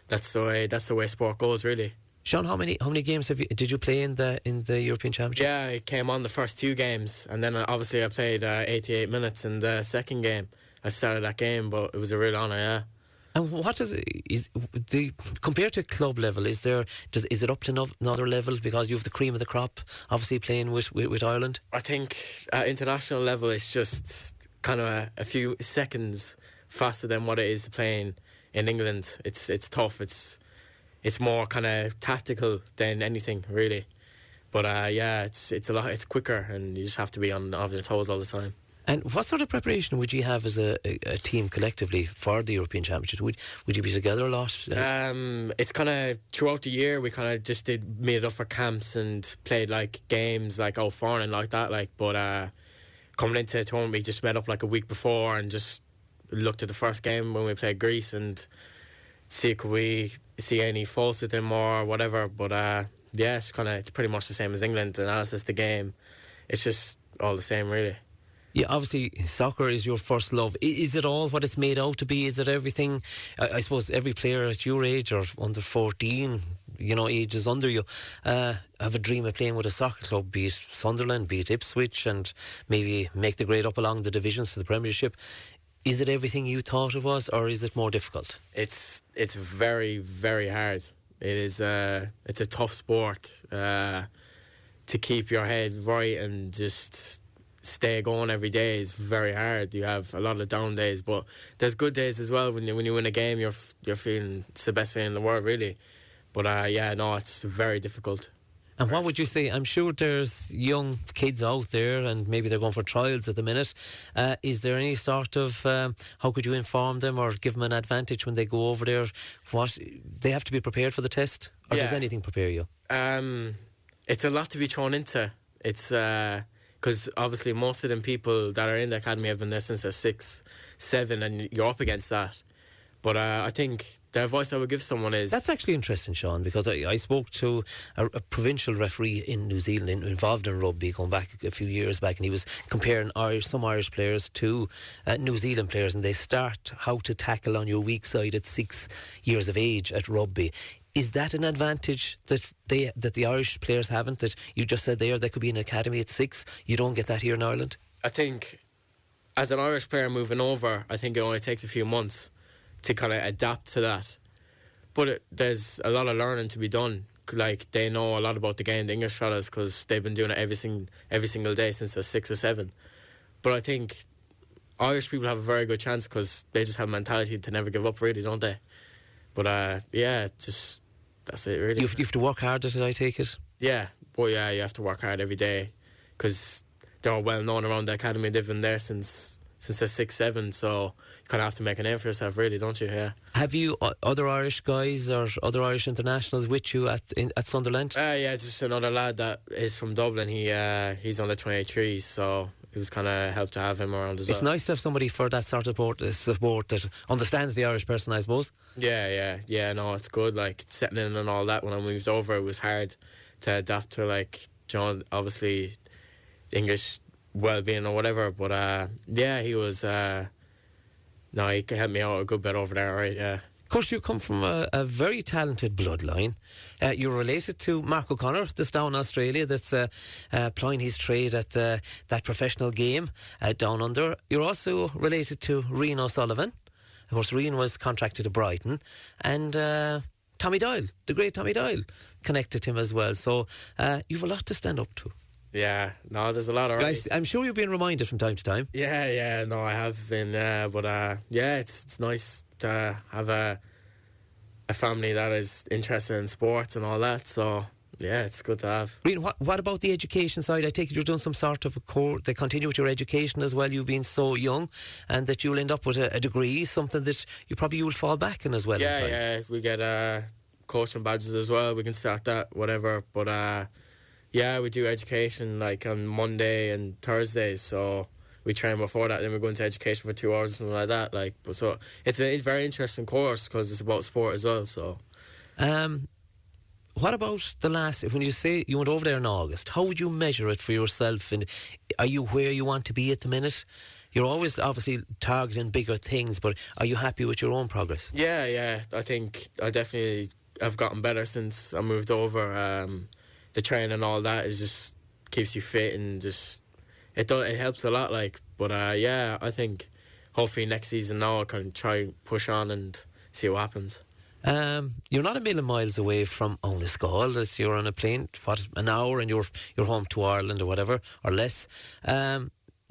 that's the way sport goes, really. Sean, how many games did you play in the European Championships? Yeah, I came on the first 2 games, and then obviously I played 88 minutes in the second game. I started that game, but it was a real honour, yeah. And what compared to club level, is it up to another level because you have the cream of the crop, obviously playing with Ireland? I think at international level it's just kind of a few seconds faster than what it is playing in England. It's tough. It's more kind of tactical than anything, really. But yeah, it's a lot. It's quicker, and you just have to be on your toes all the time. And what sort of preparation would you have as a team collectively for the European Championship? Would you be together a lot? It's kind of throughout the year we kind of just made it up for camps and played like games like out foreign like that. But coming into the tournament, we just met up like a week before and just looked at the first game when we played Greece and see could we see any faults with them or whatever. But yeah, it's pretty much the same as England. Analysis the game, it's just all the same, really. Yeah, obviously soccer is your first love. Is it all what it's made out to be? Is it everything? I suppose every player at your age or under 14, ages under you, have a dream of playing with a soccer club, be it Sunderland, be it Ipswich, and maybe make the grade up along the divisions to the Premiership. Is it everything you thought it was, or is it more difficult? It's very, very hard. It is. It's a tough sport to keep your head right and just stay going every day is very hard. You have a lot of down days, but there's good days as well. When you win a game, you're feeling it's the best feeling in the world, really. But yeah, no, it's very difficult. And what would you say? I'm sure there's young kids out there, and maybe they're going for trials at the minute. Is there any sort of how could you inform them or give them an advantage when they go over there? What they have to be prepared for the test, or does anything prepare you? It's a lot to be thrown into. It's because obviously most of them people that are in the academy have been there since they're 6, 7, and you're up against that. But I think the advice I would give someone is... That's actually interesting, Sean, because I spoke to a provincial referee in New Zealand involved in rugby going back a few years back, and he was comparing some Irish players to New Zealand players, and they start how to tackle on your weak side at 6 years of age at rugby. Is that an advantage that the Irish players haven't? That you just said there, they could be in an academy at 6. You don't get that here in Ireland? I think as an Irish player moving over, I think it only takes a few months to kind of adapt to that. But there's a lot of learning to be done. Like, they know a lot about the game, the English fellas, because they've been doing it every single day since they're 6 or 7. But I think Irish people have a very good chance because they just have a mentality to never give up, really, don't they? But yeah, just that's it, really. You have to work hard at it, I take it? Yeah, well, yeah, you have to work hard every day because they're all well known around the academy. They've been there since they're 6, 7, so you kind of have to make a name for yourself, really, don't you? Yeah. Have you other Irish guys or other Irish internationals with you at Sunderland? Yeah, just another lad that is from Dublin. He's under 23, so it was kind of helped to have him around as well. It's nice to have somebody for that sort of support that understands the Irish person, I suppose. Yeah, no, it's good. Like, settling in and all that, when I moved over, it was hard to adapt to, like, John, obviously, English well-being or whatever. But, yeah, he was... no, he helped me out a good bit over there, right, yeah. Of course, you come from a very talented bloodline. You're related to Mark O'Connor, that's down in Australia, that's plying his trade at that professional game down under. You're also related to Rian O'Sullivan. Of course, Rian was contracted to Brighton. And Tommy Doyle, the great Tommy Doyle, connected him as well. So you've a lot to stand up to. Yeah, no, there's a lot of... Guys, I'm sure you're being reminded from time to time. Yeah, no, I have been, but yeah, it's nice to have a family that is interested in sports and all that, so yeah, it's good to have. Rian, what about the education side? I take it you're doing some sort of a course, they continue with your education as well, you've been so young, and that you'll end up with a degree, something that you'll fall back in as well. Yeah, we get coaching badges as well, we can start that, whatever, but yeah, we do education like on Monday and Thursdays, so we train before that, then we go into education for 2 hours or something like that. Like, but so it's a very interesting course because it's about sport as well. So, what about the last? When you say you went over there in August, how would you measure it for yourself? And are you where you want to be at the minute? You're always obviously targeting bigger things, but are you happy with your own progress? Yeah. I think I definitely have gotten better since I moved over. The training and all that is just keeps you fit and just it helps a lot. Like, but yeah, I think hopefully next season now I can try push on and see what happens. You're not a million miles away from Onascall. You're on a plane, an hour, and you're home to Ireland or whatever, or less.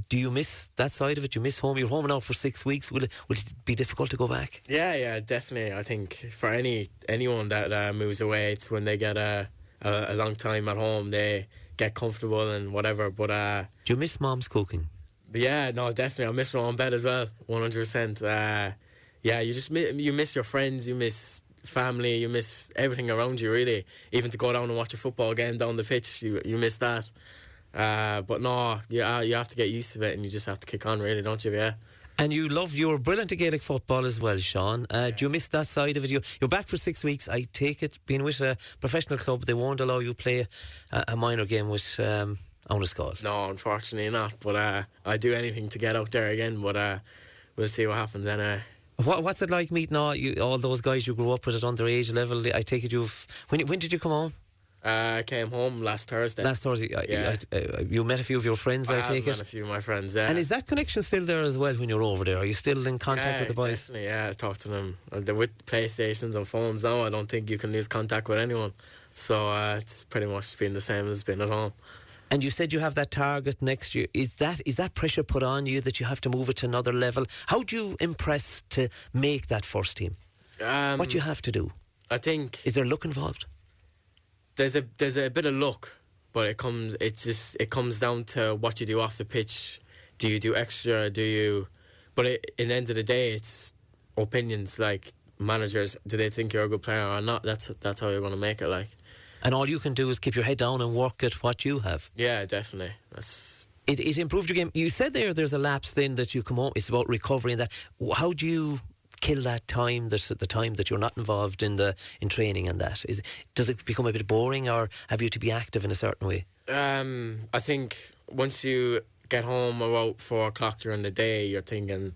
Do you miss that side of it? You miss home? You're home now for 6 weeks. Will it be difficult to go back? Yeah, definitely. I think for anyone that moves away, it's when they get a long time at home, they get comfortable and whatever. But do you miss Mom's cooking? Yeah, no, definitely. I miss my own bed as well, 100%. Yeah, you miss your friends, you miss family, you miss everything around you, really. Even to go down and watch a football game down the pitch, you miss that. But no, you have to get used to it, and you just have to kick on, really, don't you? Yeah. And you were brilliant at Gaelic football as well, Sean. Do you miss that side of it? You're back for 6 weeks. I take it, being with a professional club, they won't allow you play a minor game with Onascall. No, unfortunately not. But I do anything to get out there again. But we'll see what happens anyway. What's it like meeting all those guys you grew up with at underage level? I take it when did you come home? I came home last Thursday. Last Thursday, yeah. You met a few of your friends, I take it? I met a few of my friends, yeah. And is that connection still there as well when you're over there? Are you still in contact with the boys? Definitely, yeah. I talk to them. With PlayStations and phones now, I don't think you can lose contact with anyone. So it's pretty much been the same as it's been at home. And you said you have that target next year. Is that pressure put on you that you have to move it to another level? How do you impress to make that first team? What do you have to do? I think... Is there luck involved? There's a bit of luck, but it comes down to what you do off the pitch. Do you do extra? But in the end of the day, it's opinions. Like, managers, do they think you're a good player or not? That's how you're going to make it. Like, and all you can do is keep your head down and work at what you have. Yeah, definitely. It improved your game. You said there's a lapse then that you come home. It's about recovery and that. How do you kill that time? That's at the time that you're not involved in training and that. Does it become a bit boring, or have you to be active in a certain way? I think once you get home about 4 o'clock during the day, you're thinking,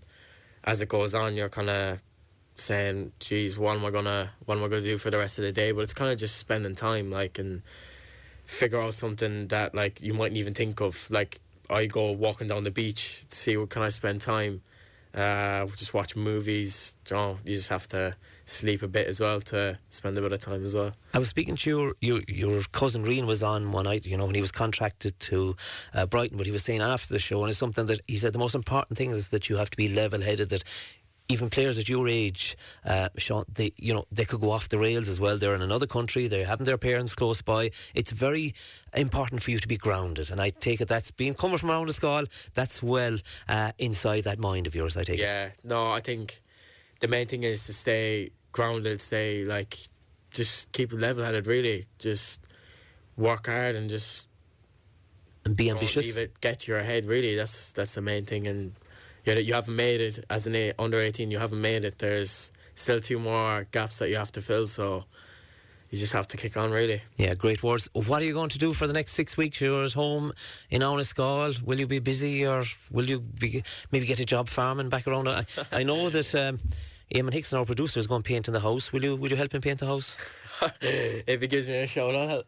as it goes on, you're kind of saying, geez, what am I gonna do for the rest of the day? But it's kind of just spending time, like, and figure out something that, like, you mightn't even think of. Like, I go walking down the beach to see what can I spend time. Just watch movies. You just have to sleep a bit as well to spend a bit of time as well. I was speaking to your cousin Rian was on one night, when he was contracted to Brighton, but he was saying after the show, and it's something that he said the most important thing is that you have to be level-headed, that even players at your age, Sean, they could go off the rails as well. They're in another country, they haven't their parents close by. It's very important for you to be grounded, and I take it that's coming from around the Scoil, that's well inside that mind of yours, I take it. Yeah, no, I think the main thing is to stay grounded, just keep level-headed, really. Just work hard and just... And be ambitious. Leave it get to your head, really. That's the main thing, and... You haven't made it as an under 18. You haven't made it. There's still 2 more gaps that you have to fill. So you just have to kick on, really. Yeah, great words. What are you going to do for the next 6 weeks? You're at home in Onascall. Will you be busy, or will you maybe get a job farming back around? I know that Eamon Hickson, our producer, is going to paint in the house. Will you help him paint the house? If he gives me a shout,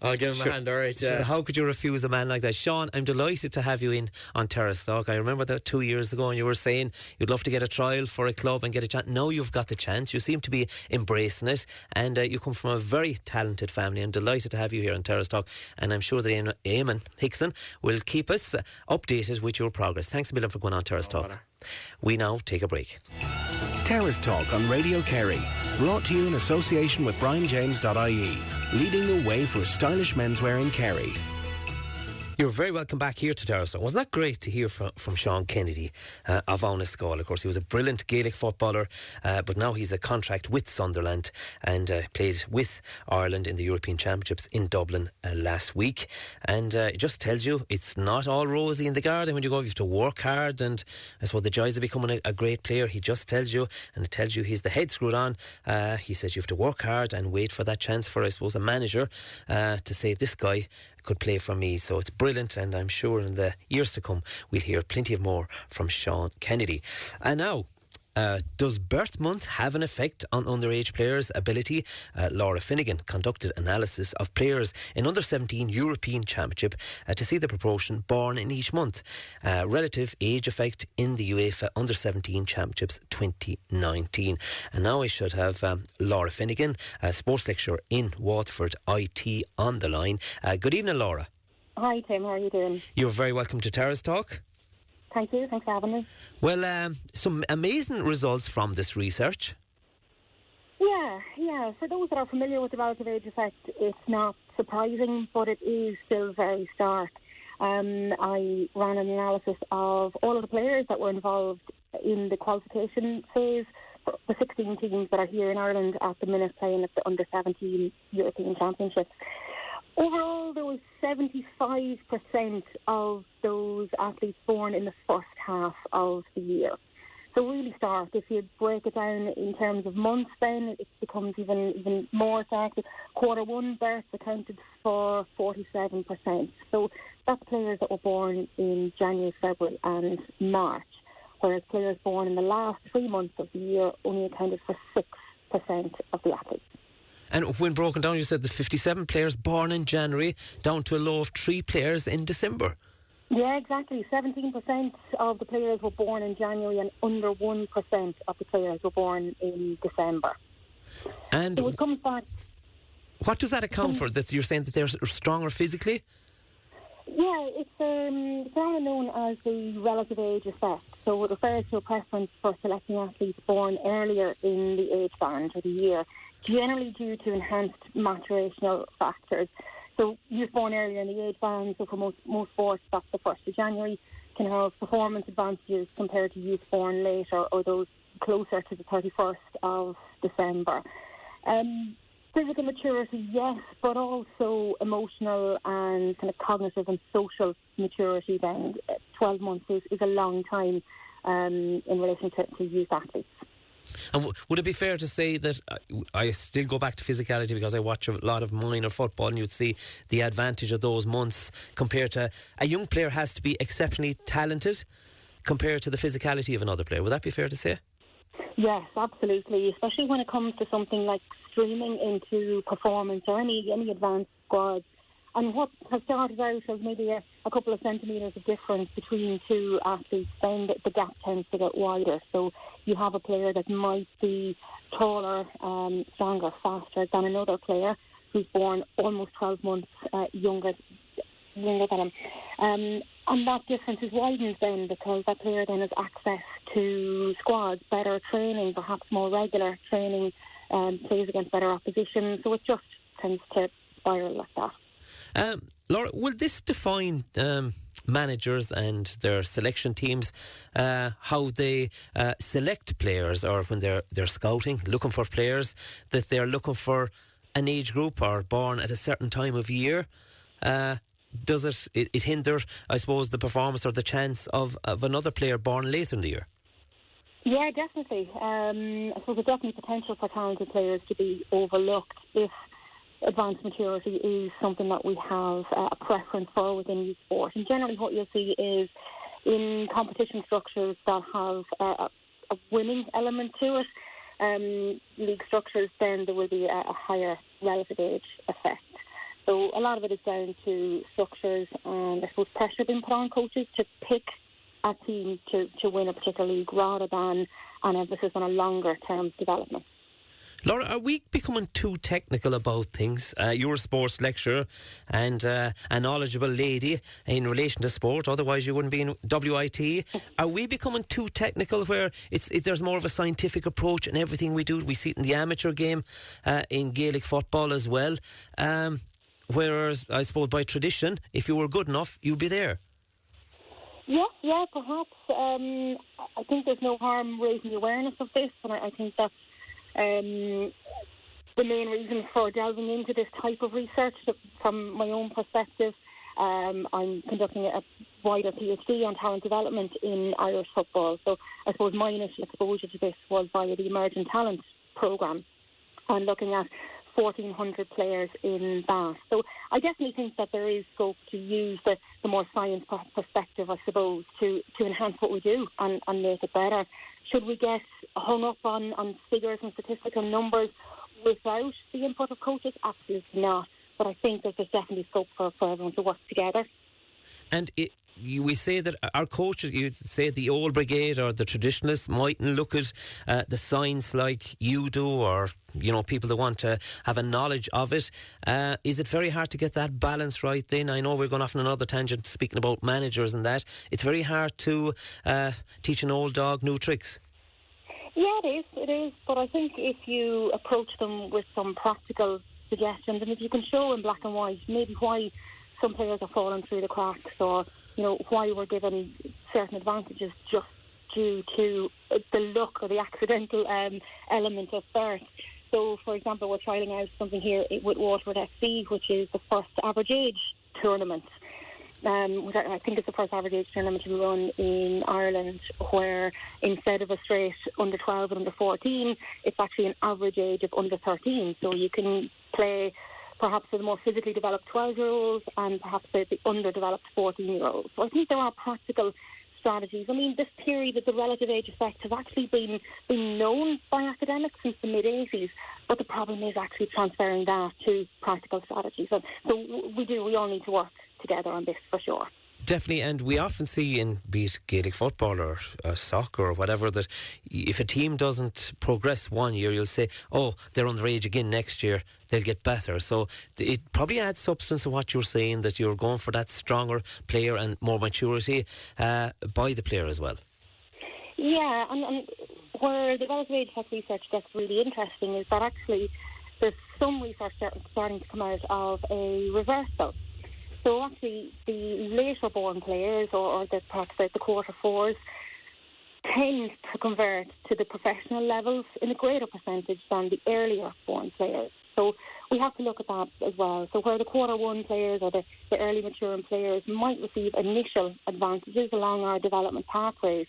I'll give him a hand, all right, yeah. Sure, how could you refuse a man like that? Sean, I'm delighted to have you in on Terrace Talk. I remember that 2 years ago, and you were saying you'd love to get a trial for a club and get a chance. Now you've got the chance. You seem to be embracing it, and you come from a very talented family. I'm delighted to have you here on Terrace Talk, and I'm sure that Eamon Hickson will keep us updated with your progress. Thanks a million for going on Terrace Talk. Bother. We now take a break. Terrace Talk on Radio Kerry. Brought to you in association with BrianJames.ie. Leading the way for stylish menswear in Kerry. You're very welcome back here to Terrace Talk. Wasn't that great to hear from Sean Kennedy of Onnescall? Of course, he was a brilliant Gaelic footballer, but now he's a contract with Sunderland and played with Ireland in the European Championships in Dublin last week. And it just tells you it's not all rosy in the garden when you go. You have to work hard, and I suppose the joys of becoming a great player. He just tells you, and it tells you he's the head screwed on. He says you have to work hard and wait for that chance for, I suppose, a manager to say this guy could play for me. So it's brilliant, and I'm sure in the years to come we'll hear plenty of more from Sean Kennedy. And now, does birth month have an effect on underage players' ability? Laura Finnegan conducted analysis of players in under-17 European Championship to see the proportion born in each month. Relative age effect in the UEFA Under-17 Championships 2019. And now I should have Laura Finnegan, a sports lecturer in Waterford IT, on the line. Good evening, Laura. Hi Tim, how are you doing? You're very welcome to Terrace Talk. Thank you, thanks for having me. Well, some amazing results from this research. Yeah. For those that are familiar with the relative age effect, it's not surprising, but it is still very stark. I ran an analysis of all of the players that were involved in the qualification phase for the 16 teams that are here in Ireland at the minute playing at the Under-17 European Championships. Overall, there was 75% of those athletes born in the first half of the year. So really stark. If you break it down in terms of months, then it becomes even more stark. Quarter one births accounted for 47%. So that's players that were born in January, February and March, whereas players born in the last 3 months of the year only accounted for 6% of the athletes. And when broken down, you said the 57 players born in January down to a low of 3 players in December. Yeah, exactly. 17% of the players were born in January and under 1% of the players were born in December. And so it comes back. What does that account for? That you're saying that they're stronger physically? Yeah, it's now known as the relative age effect. So it refers to a preference for selecting athletes born earlier in the age band or the year, generally due to enhanced maturational factors. So youth born earlier in the age band, so for most sports that's the 1st of January, can have performance advantages compared to youth born later or those closer to the 31st of December. Physical maturity, yes, but also emotional and kind of cognitive and social maturity then. 12 months is a long time in relation to youth athletes. And would it be fair to say that I still go back to physicality because I watch a lot of minor football, and you'd see the advantage of those months compared to a young player has to be exceptionally talented compared to the physicality of another player. Would that be fair to say? Yes, absolutely, especially when it comes to something like streaming into performance or any advanced squads. And what has started out as maybe a couple of centimetres of difference between two athletes, then the gap tends to get wider. So you have a player that might be taller, stronger, faster than another player who's born almost 12 months younger than him. And that difference is widened then because that player then has access to squads, better training, perhaps more regular training, plays against better opposition. So it just tends to spiral like that. Laura, will this define managers and their selection teams, how they select players, or when they're scouting, looking for players, that they're looking for an age group or born at a certain time of year? Does it hinder, I suppose, the performance or the chance of another player born later in the year? Yeah, definitely. I suppose there's definitely potential for talented players to be overlooked if advanced maturity is something that we have a preference for within youth sport. And generally what you'll see is in competition structures that have a winning element to it, league structures, then there will be a higher relative age effect. So a lot of it is down to structures and I suppose pressure being put on coaches to pick a team to win a particular league rather than an emphasis on a longer term development. Laura, are we becoming too technical about things? You're a sports lecturer and a knowledgeable lady in relation to sport, otherwise you wouldn't be in WIT. Are we becoming too technical where there's more of a scientific approach in everything we do? We see it in the amateur game, in Gaelic football as well. whereas I suppose by tradition, if you were good enough, you'd be there. Yeah, perhaps. I think there's no harm raising the awareness of this, and I think that's the main reason for delving into this type of research. From my own perspective, I'm conducting a wider PhD on talent development in Irish football. So I suppose my initial exposure to this was via the Emerging Talent programme and looking at 1,400 players in that. So I definitely think that there is scope to use the more science perspective, I suppose, to enhance what we do and make it better. Should we get hung up on figures and statistical numbers without the input of coaches? Absolutely not. But I think that there's definitely scope for everyone to work together. And we say that our coaches, you say the old brigade or the traditionalists mightn't look at the science like you do, or people that want to have a knowledge of it. Is it very hard to get that balance right then? I know we're going off on another tangent speaking about managers and that. It's very hard to teach an old dog new tricks. Yeah, it is. But I think if you approach them with some practical suggestions, and if you can show in black and white maybe why some players are falling through the cracks, or why we're given certain advantages just due to the luck or the accidental element of birth. So, for example, we're trialling out something here with Waterford FC, which is the first average age tournament. Which I think it's the first average age tournament to be run in Ireland, where instead of a straight under 12 and under 14, it's actually an average age of under 13. So you can play perhaps with the more physically developed 12-year-olds and perhaps the underdeveloped 14-year-olds. So I think there are practical strategies. I mean, this theory that the relative age effect has actually been known by academics since the mid-80s, but the problem is actually transferring that to practical strategies. So we all need to work together on this for sure. Definitely, and we often see in, be it Gaelic football or soccer or whatever, that if a team doesn't progress one year, you'll say, oh, they're underage again next year, they'll get better. So it probably adds substance to what you're saying, that you're going for that stronger player and more maturity by the player as well. Yeah, and where the relative age effect research gets really interesting is that actually there's some research starting to come out of a reversal. So actually, the later born players, or perhaps the quarter fours, tend to convert to the professional levels in a greater percentage than the earlier born players. So we have to look at that as well. So where the quarter one players or the early maturing players might receive initial advantages along our development pathways,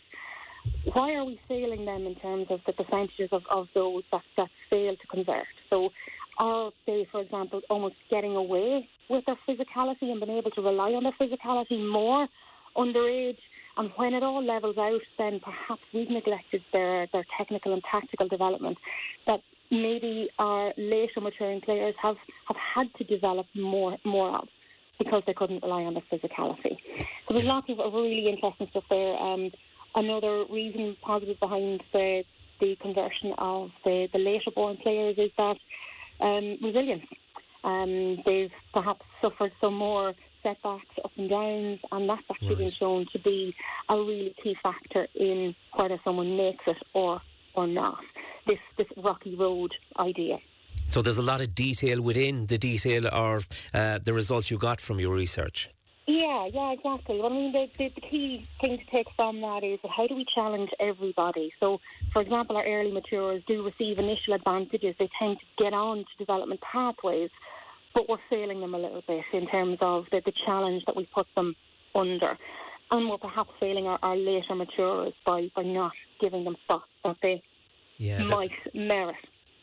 why are we failing them in terms of the percentages of those that fail to convert? So are they, for example, almost getting away with their physicality and being able to rely on their physicality more underage? And when it all levels out, then perhaps we've neglected their technical and tactical development that maybe our later maturing players have had to develop more of because they couldn't rely on their physicality. So there's lots of really interesting stuff there. Another reason positive behind the conversion of the later born players is that resilience. They've perhaps suffered some more setbacks, up and downs, and that's actually been shown to be a really key factor in whether someone makes it or not. This rocky road idea. So there's a lot of detail within the detail of the results you got from your research. Yeah, exactly. I mean, the key thing to take from that is how do we challenge everybody? So, for example, our early maturers do receive initial advantages. They tend to get on to development pathways, but we're failing them a little bit in terms of the challenge that we put them under. And we're perhaps failing our later maturers by not giving them spots that they might merit.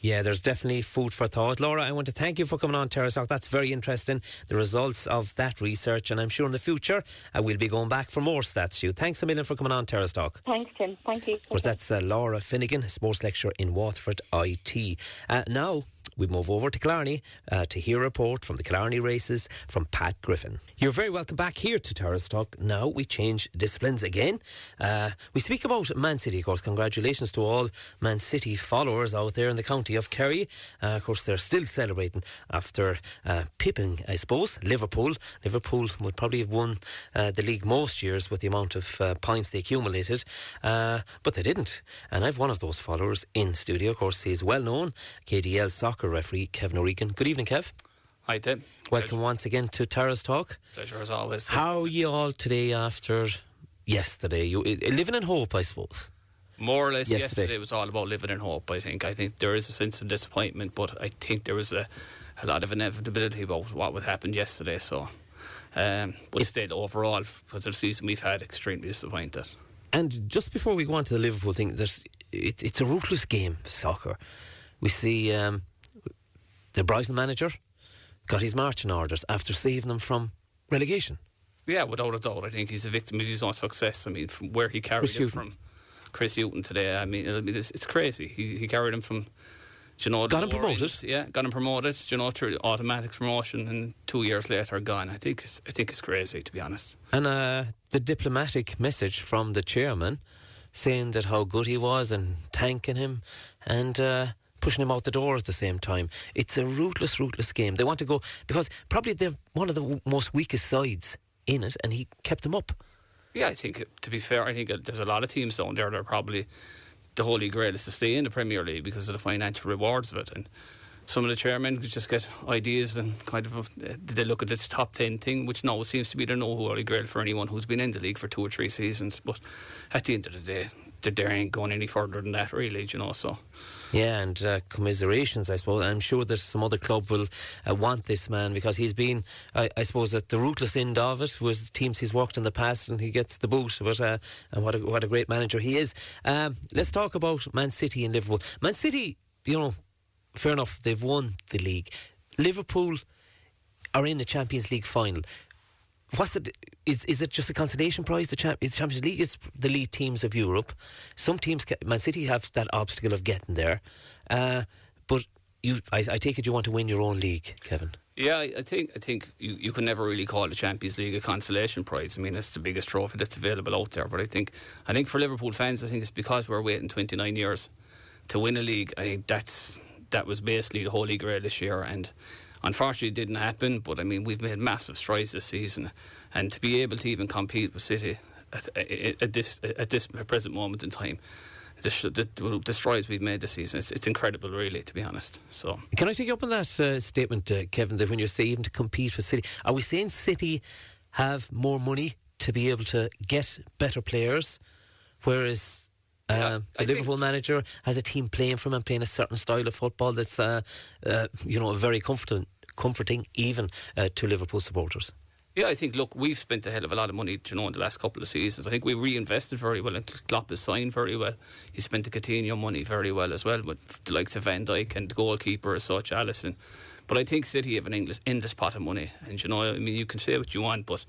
Yeah, there's definitely food for thought. Laura, I want to thank you for coming on Terrace Talk. That's very interesting, the results of that research, and I'm sure in the future we'll be going back for more stats to you. Thanks a million for coming on Terrace Talk. Thanks, Tim. Thank you. Of course, that's Laura Finnegan, sports lecturer in Waterford IT. Now we move over to Killarney to hear a report from the Killarney races from Pat Griffin. You're very welcome back here to Terrace Talk. Now we change disciplines again. We speak about Man City, of course. Congratulations to all Man City followers out there in the county of Kerry. Of course, they're still celebrating after pipping, I suppose, Liverpool. Liverpool would probably have won the league most years with the amount of points they accumulated, but they didn't. And I've one of those followers in studio. Of course, he's well known, KDL soccer referee Kev O'Regan. Good evening, Kev. Hi, Tim. Welcome once again to Terrace Talk. Pleasure as always. How are you all today after yesterday? You living in hope, I suppose. More or less, yesterday was all about living in hope, I think. I think there is a sense of disappointment, but I think there was a lot of inevitability about what would happen yesterday. So, but still, overall, for the season we've had, extremely disappointed. And just before we go on to the Liverpool thing, it's a ruthless game, soccer. We see the Brighton manager got his marching orders after saving them from relegation. Yeah, without a doubt. I think he's a victim of his own success. I mean, from where he carried it from Chris Hughton today, I mean it's crazy. He carried him from, got him promoted. Yeah, got him promoted. Through automatic promotion, and 2 years later gone. I think it's crazy, to be honest. And the diplomatic message from the chairman, saying that how good he was and thanking him, and pushing him out the door at the same time. It's a ruthless game. They want to go, because probably they're one of the most weakest sides in it, and he kept them up. Yeah, I think, to be fair, I think there's a lot of teams down there that are probably the holy grail is to stay in the Premier League because of the financial rewards of it. And some of the chairmen could just get ideas and kind of they look at this top 10 thing, which now seems to be the no holy grail for anyone who's been in the league for 2 or 3 seasons. But at the end of the day, they ain't going any further than that, really, so. Yeah, and commiserations, I suppose. I'm sure that some other club will want this man, because he's been, I suppose, at the ruthless end of it with teams he's worked in the past, and he gets the boot. But and what a great manager he is. Let's talk about Man City and Liverpool. Man City, fair enough, they've won the league. Liverpool are in the Champions League final. Is it just a consolation prize? The Champions League is the lead teams of Europe. Some teams, Man City, have that obstacle of getting there. But I take it you want to win your own league, Kevin. Yeah, I think you can never really call the Champions League a consolation prize. I mean, it's the biggest trophy that's available out there. But I think for Liverpool fans, I think it's because we're waiting 29 years to win a league. I think that was basically the holy grail this year, and unfortunately, it didn't happen, but I mean, we've made massive strides this season, and to be able to even compete with City at this present moment in time, the strides we've made this season, it's incredible, really, to be honest. So, can I take you up on that statement, Kevin, that when you're saying to compete with City, are we saying City have more money to be able to get better players, whereas the Liverpool manager has a team playing for him and playing a certain style of football that's very comforting even to Liverpool supporters? Yeah, I think, look, we've spent a hell of a lot of money, in the last couple of seasons. I think we reinvested very well, and Klopp has signed very well. He spent the Coutinho money very well as well, with the likes of Van Dijk and the goalkeeper as such, Alisson. But I think City have an endless pot of money, and you can say what you want, but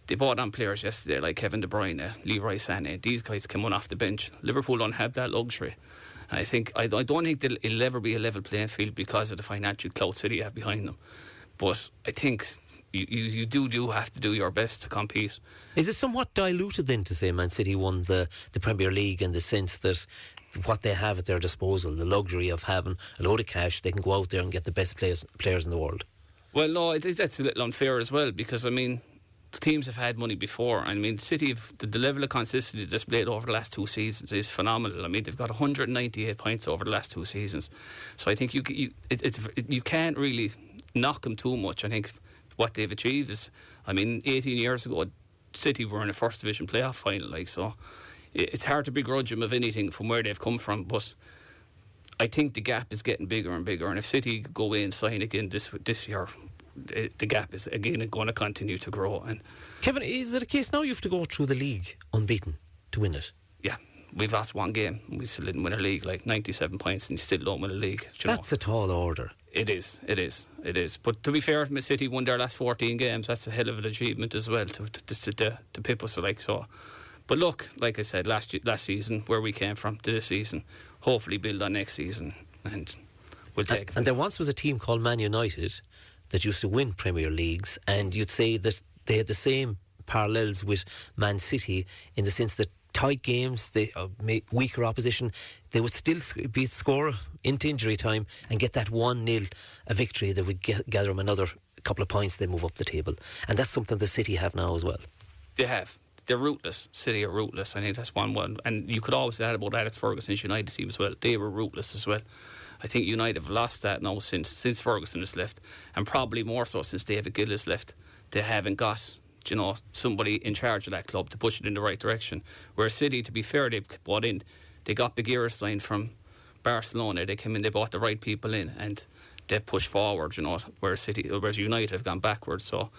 they bought on players yesterday like Kevin De Bruyne, Leroy Sané. These guys came on off the bench. Liverpool don't have that luxury. I don't think it'll ever be a level playing field because of the financial clout City have behind them. But I think you do have to do your best to compete. Is it somewhat diluted then to say Man City won the Premier League, in the sense that what they have at their disposal, the luxury of having a load of cash, they can go out there and get the best players in the world? Well, no, I think that's a little unfair as well, because, I mean, teams have had money before. I mean, City, the level of consistency displayed over the last 2 seasons is phenomenal. I mean, they've got 198 points over the last 2 seasons. So I think you can't really knock them too much. I think what they've achieved is, 18 years ago, City were in a First Division playoff final, so it's hard to begrudge them of anything from where they've come from. But I think the gap is getting bigger and bigger, and if City go in and sign again this year, the gap is again going to continue to grow. And Kevin, is it a case now you have to go through the league unbeaten to win it? Yeah, we've lost 1 game. We still didn't win a league, 97 points, and you still don't win a league. That's a tall order. It is. But to be fair, Man City won their last 14 games. That's a hell of an achievement as well to pip us so. But look, like I said, last season, where we came from to this season, hopefully build on next season, and we'll take it. And there once was a team called Man United that used to win Premier Leagues, and you'd say that they had the same parallels with Man City, in the sense that tight games, they make weaker opposition, they would still be score into injury time and get that 1-0 a victory that would gather them another couple of points. They move up the table, and that's something the City have now as well. They have. They're ruthless. City are ruthless. I think that's one. And you could always say that about Alex Ferguson's United team as well. They were ruthless as well. I think United have lost that now since Ferguson has left, and probably more so since David Gill has left. They haven't got, somebody in charge of that club to push it in the right direction. Where City, to be fair, they've bought in. They got Bagheera signed from Barcelona. They came in, they bought the right people in, and they've pushed forward. Whereas United have gone backwards. So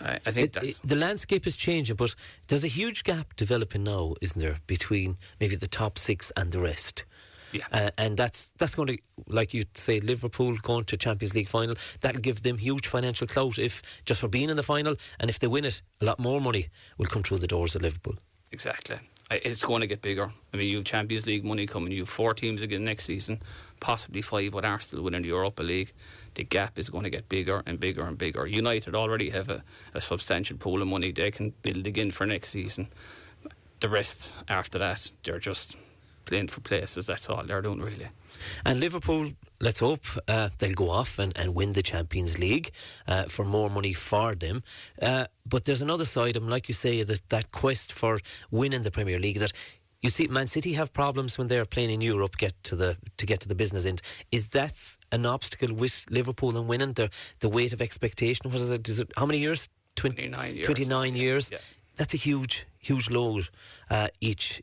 I think the landscape is changing, but there's a huge gap developing now, isn't there, between maybe the top 6 and the rest? Yeah. And that's going to, like you say, Liverpool going to Champions League final, that'll give them huge financial clout if just for being in the final, and if they win it, a lot more money will come through the doors of Liverpool. Exactly. It's going to get bigger. I mean, you have Champions League money coming, you have 4 teams again next season, possibly 5 with Arsenal winning the Europa League. The gap is going to get bigger and bigger and bigger. United already have a substantial pool of money they can build again for next season. The rest after that, they're just playing for places. That's all they're doing, really. And Liverpool, let's hope they'll go off and win the Champions League for more money for them. But there's another side of them, like you say, that quest for winning the Premier League, that you see Man City have problems when they're playing in Europe to get to the business end. Is that an obstacle with Liverpool and winning the weight of expectation? What is it? How many years? 29 years. 29 years. Yeah. That's a huge load each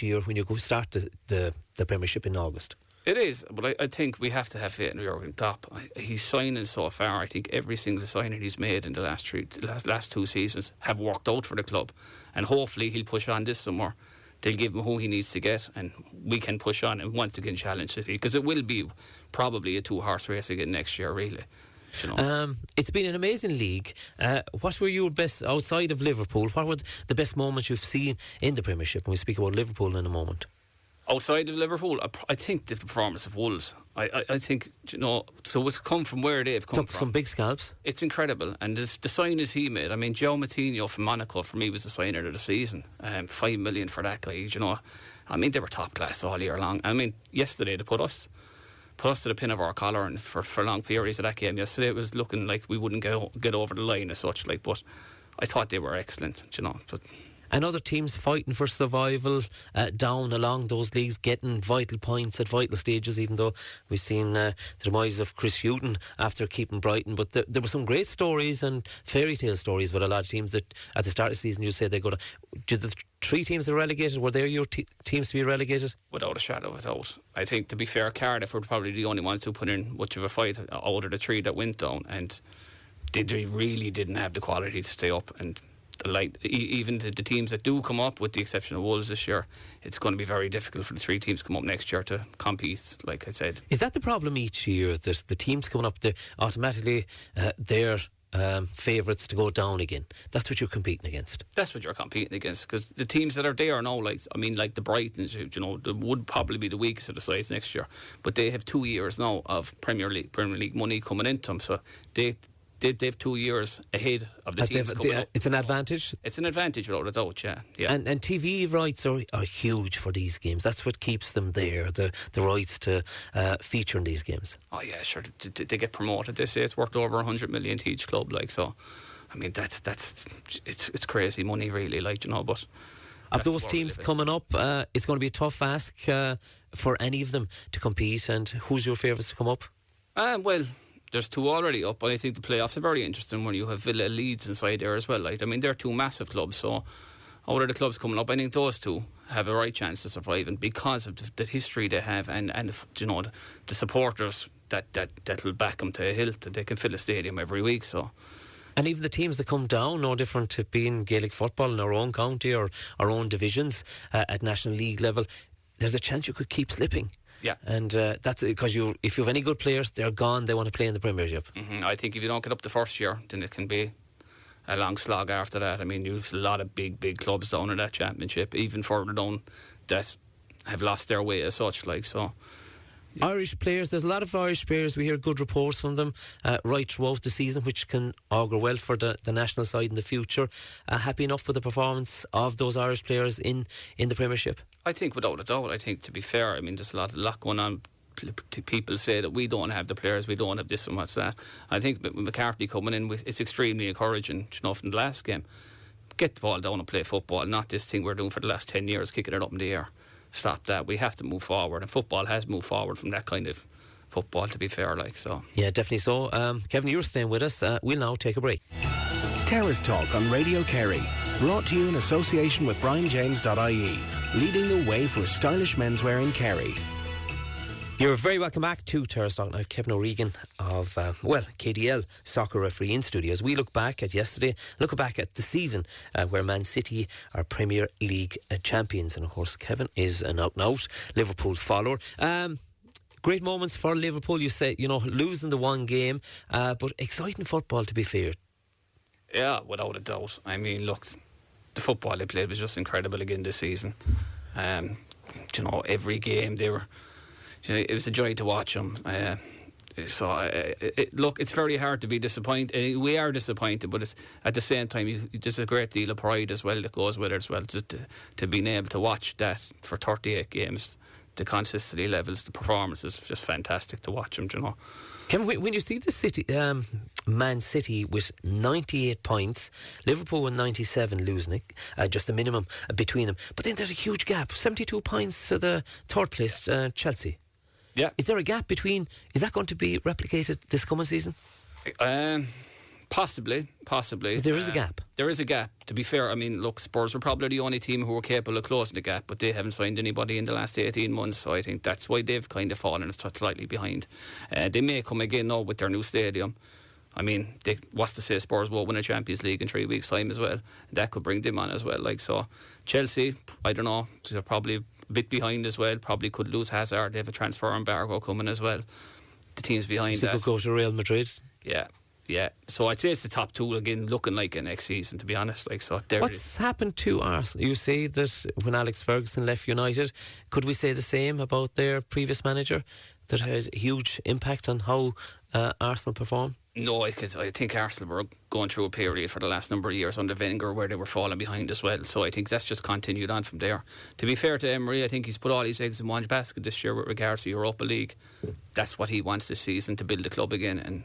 year when you go start the Premiership in August. It is, but I think we have to have faith in Jurgen Klopp. He's signing so far. I think every single signing he's made in the last 2 seasons have worked out for the club, and hopefully he'll push on this summer. They'll give him who he needs to get, and we can push on and once again challenge City, because it will be probably a 2-horse race again next year, really. It's been an amazing league. What were your best, outside of Liverpool, what were the best moments you've seen in the Premiership? And we speak about Liverpool in a moment. Outside of Liverpool, I think the performance of Wolves. I think, so it's come from where they've come from. Some big scalps. It's incredible. And the signings he made, I mean, Joe Moutinho from Monaco, for me, was the signer of the season. 5 million for that guy, I mean, they were top class all year long. I mean, yesterday they put us to the pin of our collar, and for long periods of that game yesterday, it was looking like we wouldn't get over the line as such, but I thought they were excellent, But and other teams fighting for survival down along those leagues, getting vital points at vital stages, even though we've seen the demise of Chris Hughton after keeping Brighton. But there were some great stories and fairy tale stories with a lot of teams that at the start of the season you said they go to. Did the 3 teams that are relegated, were they your teams to be relegated? Without a shadow of a doubt. I think, to be fair, Cardiff were probably the only ones who put in much of a fight out of the 3 that went down, and they really didn't have the quality to stay up. And even the teams that do come up, with the exception of Wolves this year, it's going to be very difficult for the 3 teams to come up next year to compete, like I said. Is that the problem each year, that the teams coming up, automatically they're favourites to go down again? That's what you're competing against. That's what you're competing against, because the teams that are there now, like the Brightons, they would probably be the weakest of the sides next year, but they have 2 years now of Premier League money coming into them, so they have 2 years ahead of the teams coming up. It's an advantage? It's an advantage without a doubt, yeah. And TV rights are huge for these games. That's what keeps them there, the rights to feature in these games. Oh yeah, sure. They get promoted. They say it's worth over 100 million to each club, so I mean it's crazy money, really, but of those teams coming up, it's going to be a tough ask for any of them to compete. And who's your favourites to come up? Well, there's 2 already up, and I think the playoffs are very interesting when you have Villa, Leeds inside there as well. I mean, they're 2 massive clubs, so out of the clubs coming up, I think those 2 have a right chance to survive, and because of the history they have and the supporters that will back them to a hilt, that they can fill a stadium every week. So. And even the teams that come down, no different to being Gaelic football in our own county or our own divisions at National League level, there's a chance you could keep slipping. Yeah, and that's because if you have any good players, they're gone. They want to play in the Premiership. I think if you don't get up the first year, then it can be a long slog after that. I mean, you've a lot of big clubs down in that Championship, even further down, that have lost their way as such. So. Yeah. Irish players, there's a lot of Irish players. We hear good reports from them right throughout the season, which can augur well for the national side in the future. Happy enough with the performance of those Irish players in the Premiership? I think without a doubt. I think, to be fair, I mean, there's a lot going on. People say that we don't have the players, we don't have this and what's that. I think with McCarthy coming in, it's extremely encouraging. From the last game, get the ball down and play football, not this thing we're doing for the last 10 years, kicking it up in the air. Stop that. We have to move forward, and football has moved forward from that kind of football, to be fair, like, so. Yeah, definitely so. Kevin, you're staying with us. We'll now take a break. Terrace Talk on Radio Kerry. Brought to you in association with BrianJames.ie. Leading the way for stylish menswear in Kerry. You're very welcome back to Terrace Talk. Now, I have Kevin O'Regan of, KDL soccer referee in studio. As we look back at yesterday, look back at the season where Man City are Premier League champions. And of course, Kevin is an out-and-out Liverpool follower. Great moments for Liverpool, you say, losing the one game, but exciting football, to be fair. Yeah, without a doubt. I mean, look, the football they played was just incredible again this season. Every game they were... it was a joy to watch them. Look, it's very hard to be disappointed. We are disappointed, but it's, at the same time, there's a great deal of pride as well that goes with it as well. Just to being able to watch that for 38 games, the consistency levels, the performances, just fantastic to watch them. Kevin, when you see the City, Man City with 98 points, Liverpool with 97 losing it, just the minimum between them. But then there's a huge gap, 72 points to the third place, Chelsea. Yeah. Is there a gap between, is that going to be replicated this coming season? Possibly. There is a gap. There is a gap. To be fair, I mean, look, Spurs were probably the only team who were capable of closing the gap, but they haven't signed anybody in the last 18 months, so I think that's why they've kind of fallen slightly behind. They may come again now with their new stadium. I mean, what's to say Spurs will win a Champions League in 3 weeks' time as well. That could bring them on as well. Like, so Chelsea, I don't know, they're probably a bit behind as well. Probably could lose Hazard. They have a transfer embargo coming as well. The teams behind that could go to Real Madrid. Yeah. So I'd say it's the top two again, looking like it next season, to be honest. Like, so what's happened to Arsenal? You say that when Alex Ferguson left United, could we say the same about their previous manager? That has a huge impact on how Arsenal perform? No, because I think Arsenal were going through a period for the last number of years under Wenger where they were falling behind as well. So I think that's just continued on from there. To be fair to Emery, I think he's put all his eggs in one basket this year with regards to Europa League. That's what he wants this season, to build the club again. And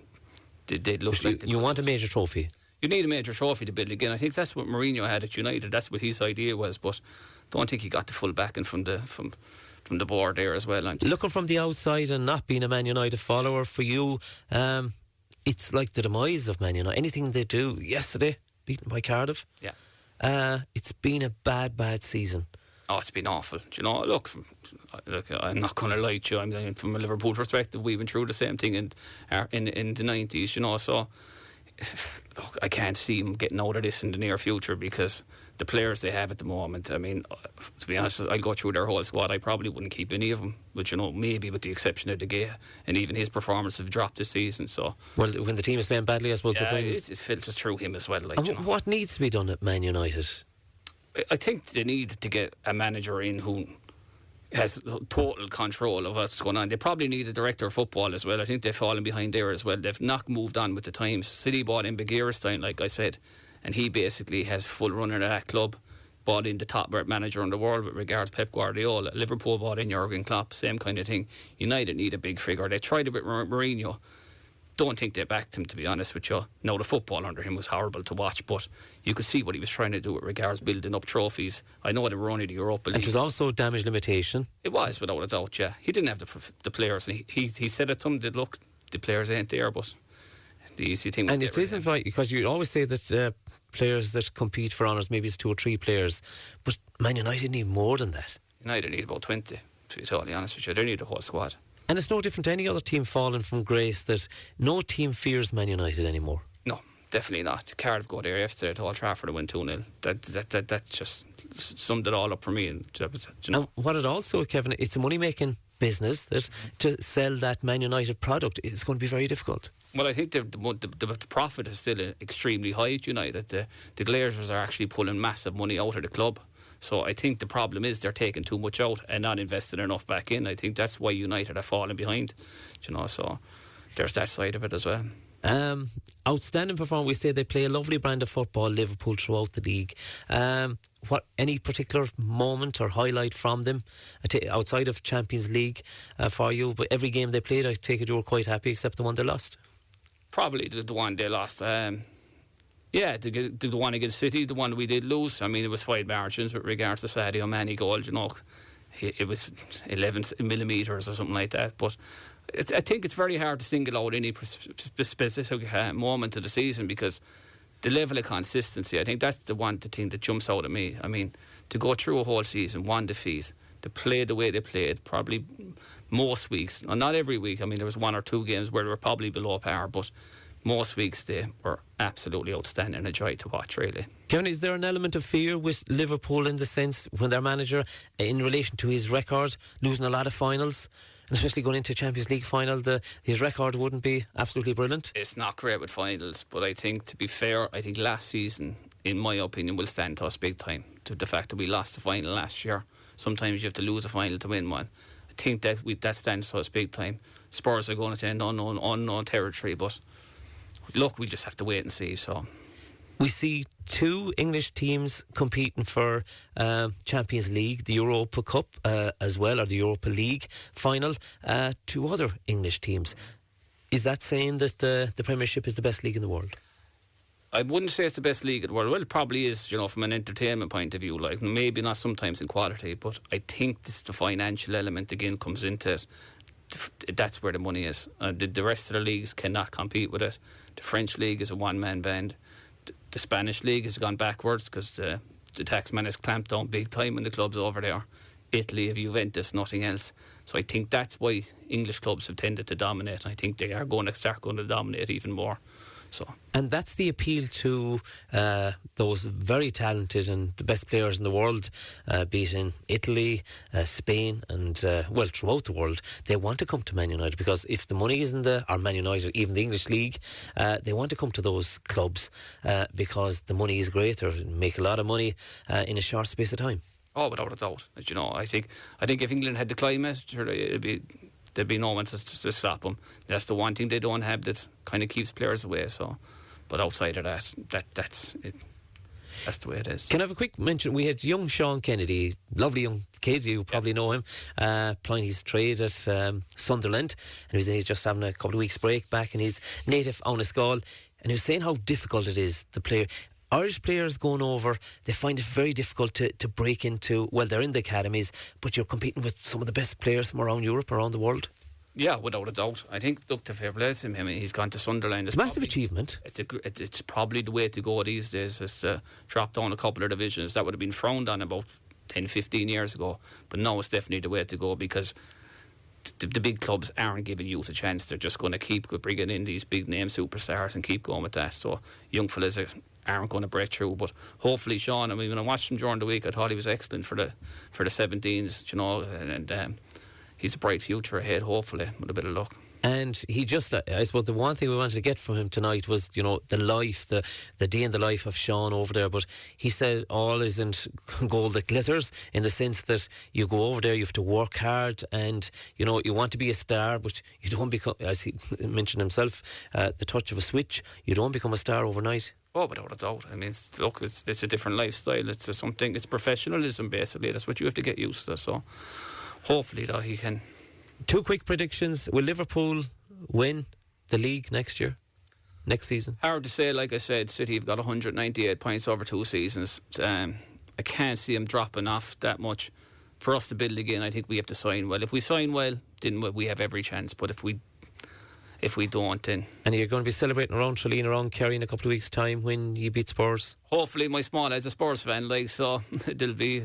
they look like... You want a major trophy? You need a major trophy to build again. I think that's what Mourinho had at United. That's what his idea was. But don't think he got the full backing from the board there as well. Looking from the outside and not being a Man United follower, for you... it's like the demise of Man United. Anything they do, yesterday, beaten by Cardiff. Yeah. It's been a bad season. Oh, it's been awful. Do you know, look, I'm not going to lie to you. I mean, from a Liverpool perspective, we went through the same thing in the 90s, so look, I can't see them getting out of this in the near future because the players they have at the moment, I mean, to be honest, I'll go through their whole squad. I probably wouldn't keep any of them, but maybe with the exception of De Gea, and even his performance have dropped this season. So, well, when the team is playing badly, I suppose. Yeah, it filters through him as well. What needs to be done at Man United? I think they need to get a manager in who has total control of what's going on. They probably need a director of football as well. I think they've fallen behind there as well. They've not moved on with the times. City bought in Begiristain, like I said, and he basically has full run of that club. Bought in the top manager in the world with regards Pep Guardiola. Liverpool bought in Jurgen Klopp, same kind of thing. United need a big figure. They tried it with Mourinho. Don't think they backed him, to be honest with you. No, the football under him was horrible to watch, but you could see what he was trying to do with regards building up trophies. I know they were only the Europa League. And it was also damage limitation. It was, without a doubt, yeah. He didn't have the players, and he said it some did, look, the players ain't there, but the easy thing was... And it isn't right, because you always say that players that compete for honours, maybe it's 2 or 3 players, but Man United need more than that. United need about 20, to be totally honest with you. They need a whole squad. And it's no different to any other team falling from grace, that no team fears Man United anymore. No, definitely not. Cardiff go there yesterday to Old Trafford and win 2-0. That just summed it all up for me. And what it also, Kevin, it's a money-making business, that to sell that Man United product is going to be very difficult. Well, I think the profit is still extremely high at United. The Glazers are actually pulling massive money out of the club. So I think the problem is they're taking too much out and not investing enough back in. I think that's why United are falling behind. So there's that side of it as well. Outstanding performance. We say they play a lovely brand of football, Liverpool, throughout the league. Any particular moment or highlight from them outside of Champions League for you? But every game they played, I take it you were quite happy, except the one they lost. Probably the one they lost. Yeah, the one against City, the one we did lose. I mean, it was 5 margins with regards to Sadio Mane goal. It was 11 millimetres or something like that. But I think it's very hard to single out any specific moment of the season, because the level of consistency, I think that's the thing that jumps out at me. I mean, to go through a whole season, 1 defeat, to play the way they played, probably most weeks, well, not every week. I mean, there was 1 or 2 games where they were probably below par, but most weeks they were absolutely outstanding and a joy to watch, really. Kevin, is there an element of fear with Liverpool in the sense when their manager, in relation to his record, losing a lot of finals, and especially going into a Champions League final, his record wouldn't be absolutely brilliant? It's not great with finals, but I think, to be fair, I think last season, in my opinion, will stand to us big time. To the fact that we lost the final last year. Sometimes you have to lose a final to win one. I think that stands to us big time. Spurs are going to end unknown territory, but look, we just have to wait and see. So we see 2 English teams competing for Champions League, the Europa Cup as well, or the Europa League final. 2 other English teams. Is that saying that the Premiership is the best league in the world? I wouldn't say it's the best league in the world. Well, it probably is, from an entertainment point of view. Like, maybe not sometimes in quality, but I think the financial element again comes into it. That's where the money is. The rest of the leagues cannot compete with it. The French league is a one-man band. The Spanish league has gone backwards because the taxman has clamped down big time on the clubs over there. Italy have Juventus, nothing else. So I think that's why English clubs have tended to dominate. I think they are going to dominate even more. And that's the appeal to those very talented and the best players in the world, be it in Italy, Spain, and throughout the world. They want to come to Man United because if the money isn't there, or Man United, even the English League, they want to come to those clubs because the money is greater and make a lot of money in a short space of time. Oh, without a doubt. As you know, I think if England had the climate, there'd be no one to stop them. That's the one thing they don't have that kind of keeps players away. So, but outside of that's it. That's the way it is. Can I have a quick mention? We had young Sean Kennedy, lovely young kid, you probably know him, plying his trade at Sunderland, and he's just having a couple of weeks break back in his native Auniscall, and he was saying how difficult it is. Irish players going over, they find it very difficult to break into, they're in the academies, but you're competing with some of the best players from around Europe, around the world. Yeah, without a doubt. I think, look, to fair play to him, I mean, he's gone to Sunderland. It's a massive achievement. It's probably the way to go these days, is to drop down a couple of divisions. That would have been frowned on about 10, 15 years ago, but now it's definitely the way to go because the big clubs aren't giving youth a chance. They're just going to keep bringing in these big name superstars and keep going with that. So young fellas aren't going to break through, but hopefully Sean, I mean, when I watched him during the week, I thought he was excellent for the 17s, and he's a bright future ahead, hopefully, with a bit of luck. And he just, I suppose the one thing we wanted to get from him tonight was, the life, the day in the life of Sean over there. But he said all isn't gold that glitters, in the sense that you go over there, you have to work hard, and you want to be a star, but you don't become, as he mentioned himself, the touch of a switch, you don't become a star overnight. Oh, without a doubt. I mean, look, it's a different lifestyle. It's it's professionalism, basically. That's what you have to get used to. So hopefully that he can. 2 quick predictions. Will Liverpool win the league next season? Hard to say. Like I said, City have got 198 points over 2 seasons. I can't see them dropping off that much. For us to build again, I think we have to sign well. If we sign well, then we have every chance. But if we don't, then... And you're going to be celebrating around Tralee, around Kerry in a couple of weeks' time when you beat Spurs? Hopefully, my small lad's a Spurs fan, so there'll be,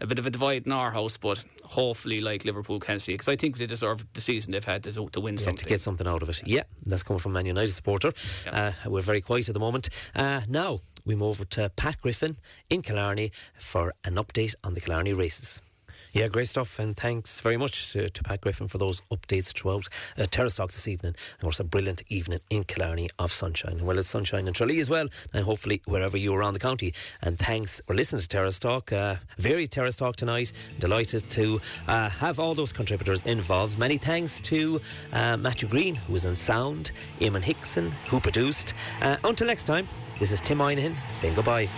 a bit of a divide in our house, but hopefully, Liverpool can see it, because I think they deserve the season they've had to win something. To get something out of it. Yeah, that's coming from Man United supporter. Yeah. We're very quiet at the moment. Now, we move over to Pat Griffin in Killarney for an update on the Killarney races. Yeah, great stuff, and thanks very much to Pat Griffin for those updates throughout Terrace Talk this evening. And it was a brilliant evening in Killarney of sunshine. Well, it's sunshine in Tralee as well, and hopefully wherever you are around the county. And thanks for listening to Terrace Talk. Very Terrace Talk tonight. Delighted to have all those contributors involved. Many thanks to Matthew Green, who was on sound, Eamon Hickson, who produced. Until next time, this is Tim Moynihan saying goodbye.